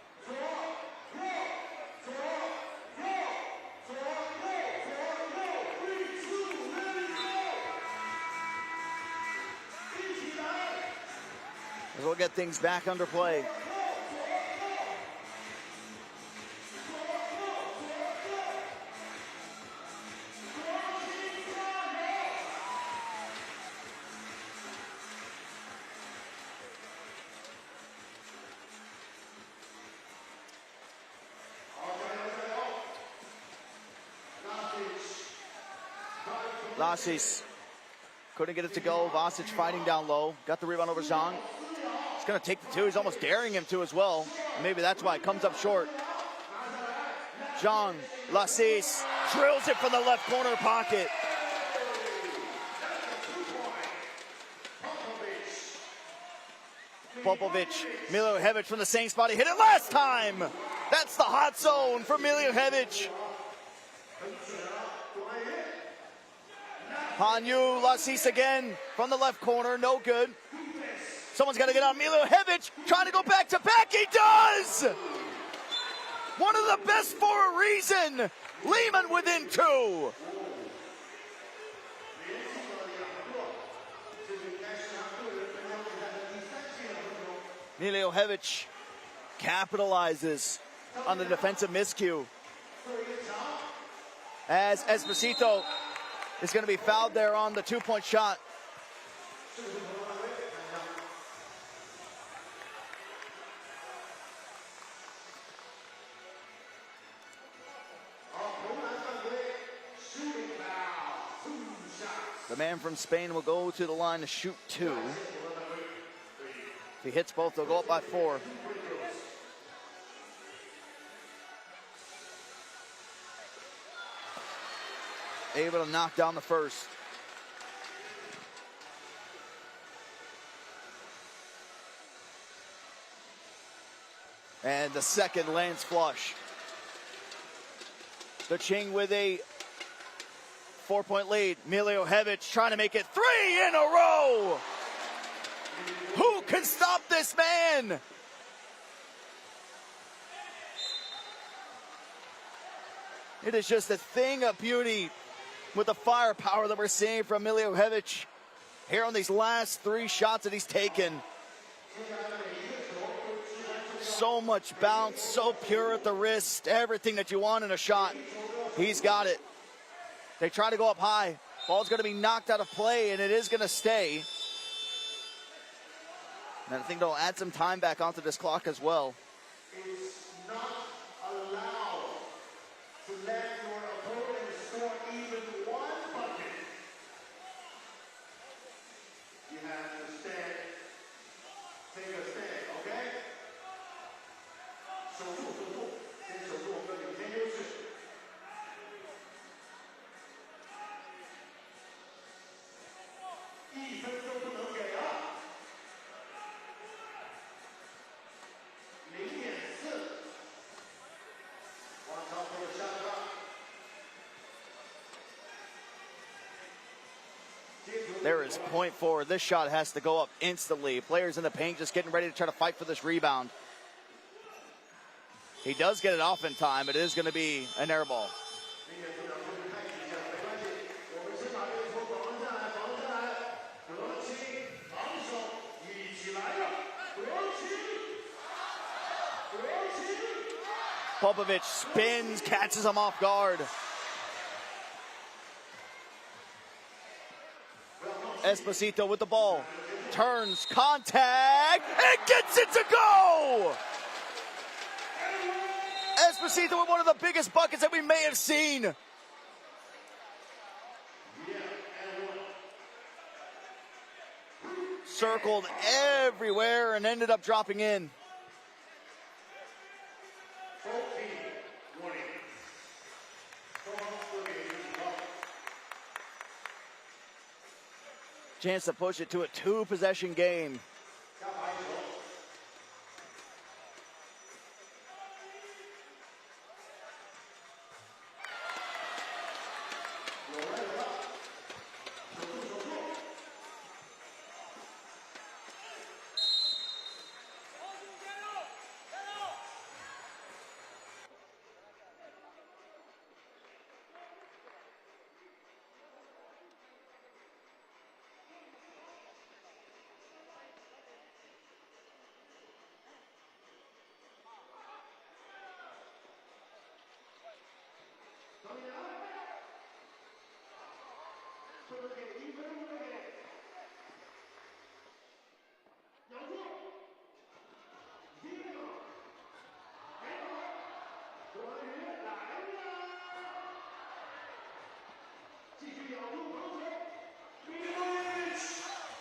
As we'll get things back under play. Lassis couldn't get it to go. Vasic fighting down low. Got the rebound over Zhang. He's going to take the 2. He's almost daring him to as well. Maybe that's why it comes up short. Zhang, Lassis drills it from the left corner pocket. Popovic, Miljojevic from the same spot he hit it last time. That's the hot zone for Miljojevic. Hanyu Lasis again from the left corner, no good. Someone's got to get on Miljojevic, trying to go back to back. He does! One of the best for a reason. Liman within 2. Miljojevic capitalizes on the defensive miscue as Esposito is going to be fouled there on the 2-point shot. The man from Spain will go to the line to shoot 2. If he hits both, they'll go up by 4. Able to knock down the first. And the second lands flush. DeQing with a 4-point lead. Miljojevic trying to make it 3 in a row. Who can stop this man? It is just a thing of beauty with the firepower that we're seeing from Miljojevic here on these last 3 shots that he's taken. So much bounce, so pure at the wrist, everything that you want in a shot. He's got it. They try to go up high. Ball's going to be knocked out of play, and it is going to stay. And I think they'll add some time back onto this clock as well. It's not allowed to let your opponent score even 1 bucket. You have to stand. Take a stand, okay? 守住，先守住我们的领先优势。1分都不能给啊！ There is point forward. This shot has to go up instantly. Players in the paint just getting ready to try to fight for this rebound. He does get it off in time, but it is going to be an air ball. Popovic spins, catches him off guard. Esposito with the ball. Turns, contact, and gets it to go! Esposito with one of the biggest buckets that we may have seen. Circled everywhere and ended up dropping in. Chance to push it to a 2-possession game.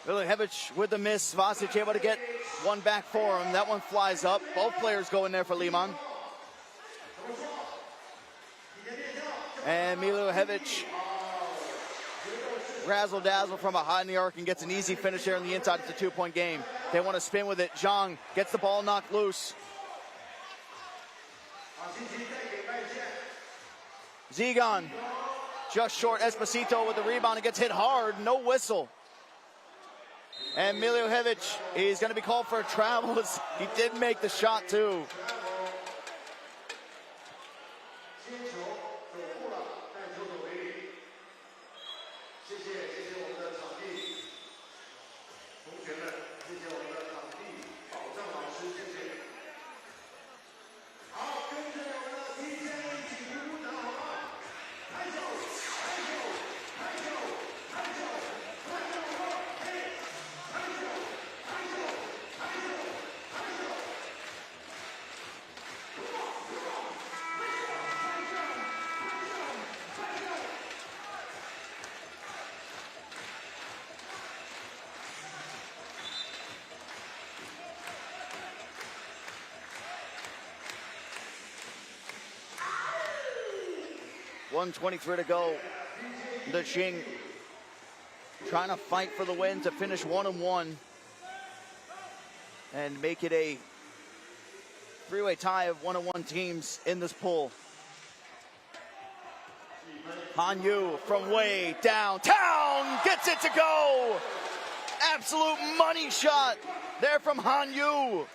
Miljojevic with the miss. Vasic able to get one back for him. That one flies up. Both players go in there for Liman. And Miljojevic razzle-dazzle from behind the arc and gets an easy finish there on the inside. It's a 2-point game. They want to spin with it. Zhang gets the ball knocked loose. Zigan just short. Esposito with the rebound and gets hit hard. No whistle. And Miljojevic, he's going to be called for a travel. He did make the shot too. .123 to go. DeQing trying to fight for the win to finish 1-1 and make it a three-way tie of 1-1 teams in this pool. Hangzhou from way downtown gets it to go. Absolute money shot there from Hangzhou.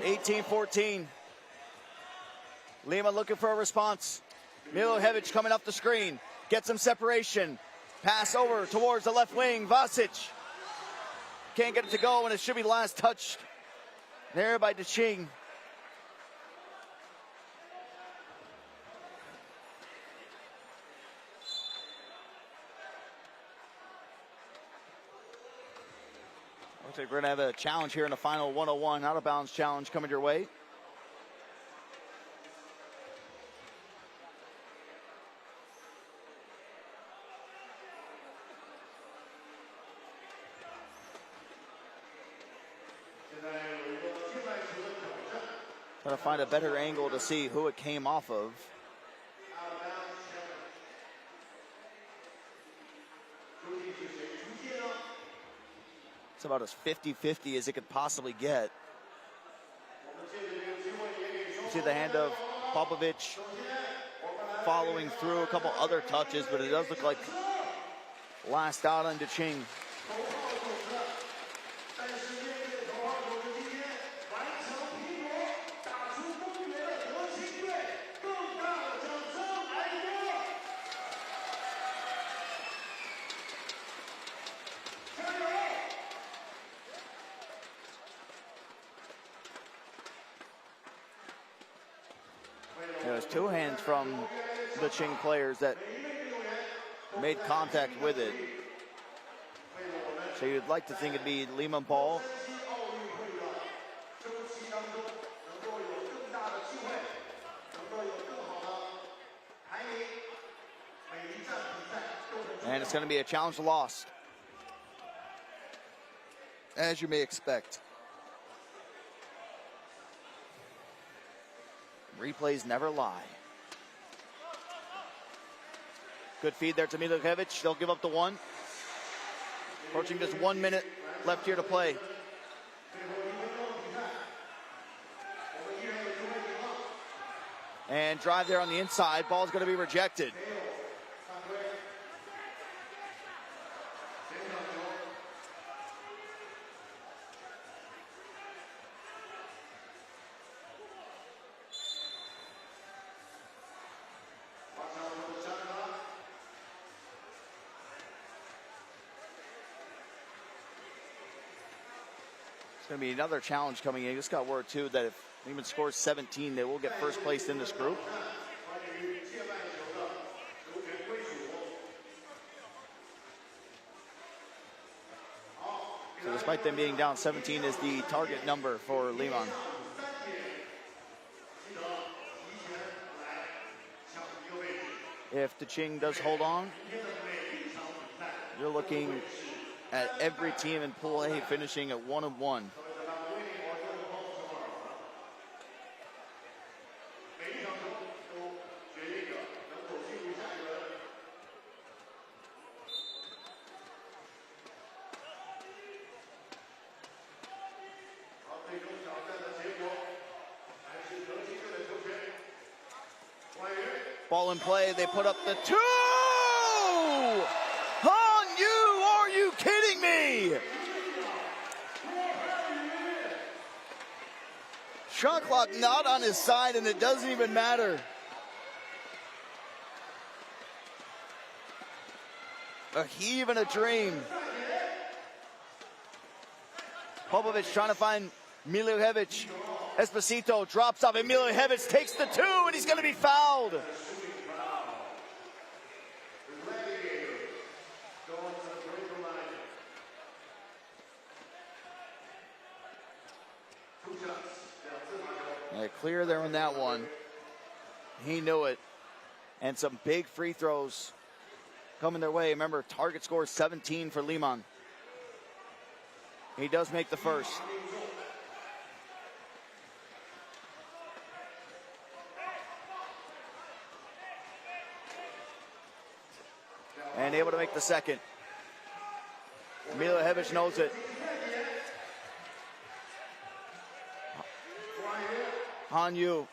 18-14. Liman looking for a response. Miljojevic coming up the screen. Gets some separation. Pass over towards the left wing. Vasic. Can't get it to go, and it should be last touched there by DeQing. Looks like we're going to have a challenge here in the final 101 out of bounds challenge coming your way. Trying to find a better angle to see who it came off of. It's about as 50-50 as it could possibly get. You see the hand of Popovic following through a couple other touches, but it does look like last out on DeQing. There's two hands from the DeQing players that made contact with it. So you'd like to think it'd be Liman ball. And it's going to be a challenge lost, as you may expect. Replays never lie. Good feed there to Miljojevic. They'll give up the one. Approaching just 1 minute left here to play. And drive there on the inside. Ball's going to be rejected. It's going to be another challenge coming in. Just got word, too, that if Liman scores 17, they will get first place in this group. So despite them being down, 17 is the target number for Liman. If DeQing does hold on, you're looking at every team in Pool A finishing at 1-1. Ball in play, they put up the 2! Hangzhou, are you kidding me? Shot clock not on his side, and it doesn't even matter. A heave and a dream. Popovic trying to find Miljojevic. Esposito drops off, and Miljojevic takes the 2, and he's going to be fouled. Yeah, clear there on that one. He knew it. And some big free throws coming their way. Remember, target score 17 for Liman. He does make the first. And able to make the second. Miljojevic knows it. Hangzhou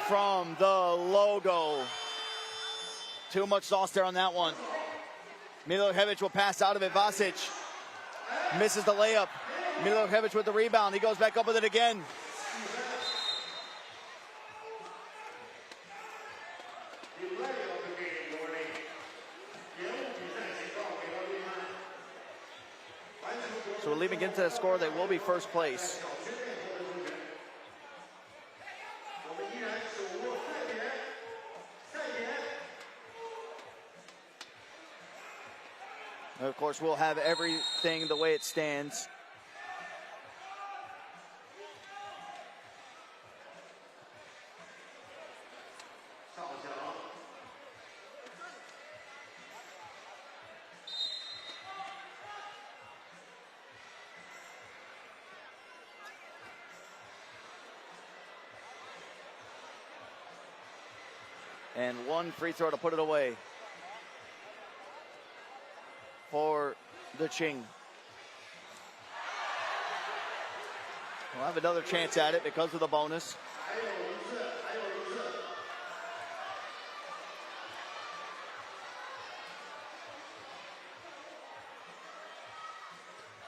from the logo. Too much sauce there on that one. Miljojevic will pass out of it. Vasic misses the layup. Miljojevic with the rebound. He goes back up with it again. So we'll leave again to the score. They will be first place. And of course, we'll have everything the way it stands. And one free throw to put it away for DeQing. We'll have another chance at it because of the bonus.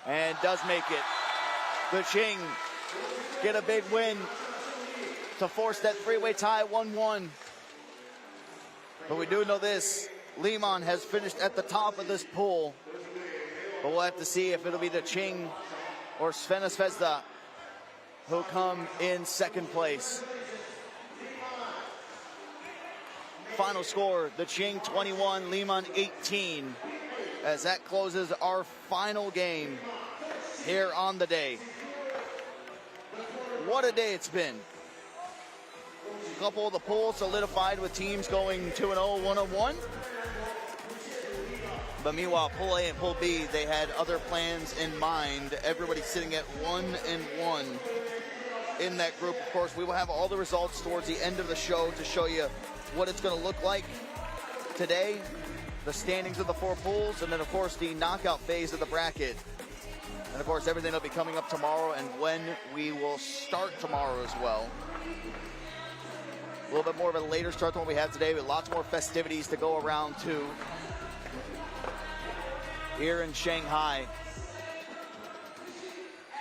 And does make it. DeQing get a big win to force that three-way tie 1-1. But we do know this, Liman has finished at the top of this pool. But we'll have to see if it'll be DeQing or Crvena Zvezda who come in second place. Final score, DeQing 21, Liman 18. As that closes our final game here on the day. What a day it's been. A couple of the pools solidified with teams going 2-0, 1-1. But meanwhile, Pool A and Pool B, they had other plans in mind. Everybody sitting at 1-1 in that group. Of course, we will have all the results towards the end of the show to show you what it's going to look like today, the standings of the four pools, and then, of course, the knockout phase of the bracket. And, of course, everything will be coming up tomorrow and when we will start tomorrow as well. A little bit more of a later start than what we have today, with lots more festivities to go around too here in Shanghai.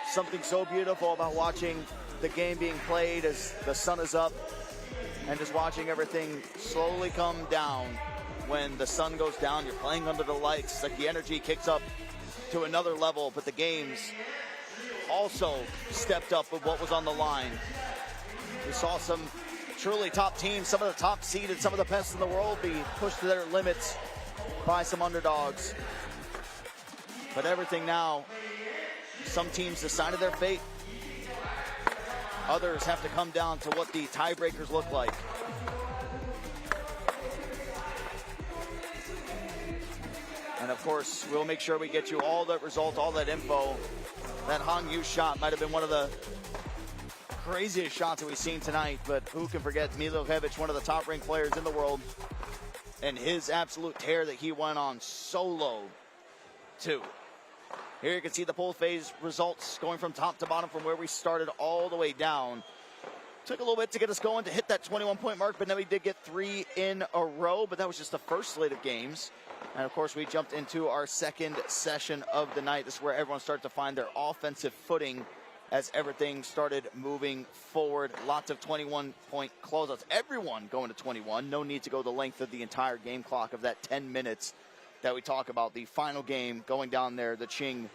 Something so beautiful about watching the game being played as the sun is up and just watching everything slowly come down. When the sun goes down, you're playing under the lights. It's like the energy kicks up to another level, but the games also stepped up with what was on the line. We saw some truly top teams, some of the top seeded, some of the best in the world be pushed to their limits by some underdogs. But everything now, some teams decided their fate. Others have to come down to what the tiebreakers look like. And of course, we'll make sure we get you all that results, all that info. That Hangzhou shot might have been one of the craziest shots that we've seen tonight, but who can forget Miljojevic, one of the top-ranked players in the world, and his absolute tear that he went on solo, too. Here you can see the pool phase results going from top to bottom from where we started all the way down. Took a little bit to get us going to hit that 21-point mark, but then we did get 3 in a row, but that was just the first slate of games. And, of course, we jumped into our second session of the night. This is where everyone started to find their offensive footing as everything started moving forward. Lots of 21-point closeouts. Everyone going to 21. No need to go the length of the entire game clock of that 10 minutes that we talk about. The final game going down there, the DeQing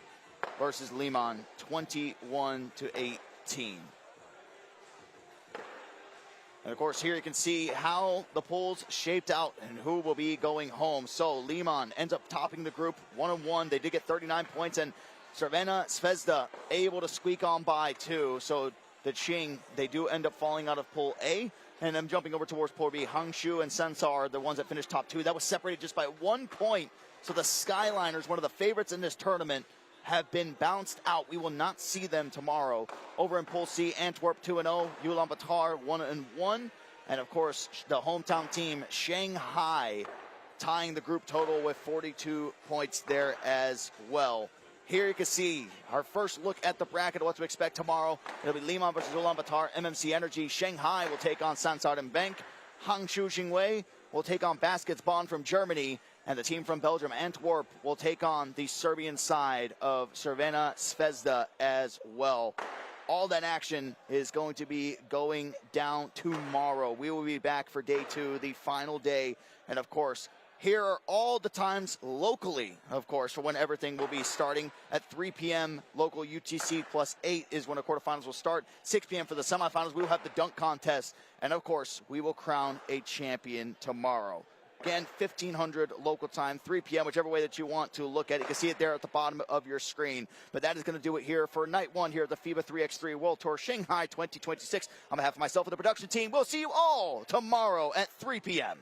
versus Liman, 21-18. And, of course, here you can see how the polls shaped out and who will be going home. So, Liman ends up topping the group 1-1. They did get 39 points, and Crvena Zvezda able to squeak on by, too. So, the DeQing, they do end up falling out of Pool A. And I'm jumping over towards Pool B. Hangzhou and Sensar are the ones that finished top 2. That was separated just by 1 point. So, the Skyliners, one of the favorites in this tournament, have been bounced out. We will not see them tomorrow. Over in Pool C, Antwerp 2-0, Ulaanbaatar 1-1, and of course the hometown team Shanghai tying the group total with 42 points there as well. Here you can see our first look at the bracket of what to expect tomorrow. It'll be Liman versus Ulaanbaatar, MMC Energy. Shanghai will take on Sansard and Bank. Hangzhou Jingwei will take on Baskets Bonn from Germany. And the team from Belgium, Antwerp, will take on the Serbian side of Crvena Zvezda as well. All that action is going to be going down tomorrow. We will be back for day 2, the final day. And, of course, here are all the times locally, of course, for when everything will be starting. At 3 p.m. local UTC +8 is when the quarterfinals will start. 6 p.m. for the semifinals. We will have the dunk contest. And, of course, we will crown a champion tomorrow. Again, 1500 local time, 3 p.m., whichever way that you want to look at it. You can see it there at the bottom of your screen. But that is going to do it here for night 1 here at the FIBA 3x3 World Tour Shanghai 2026. On behalf of myself and the production team, we'll see you all tomorrow at 3 p.m.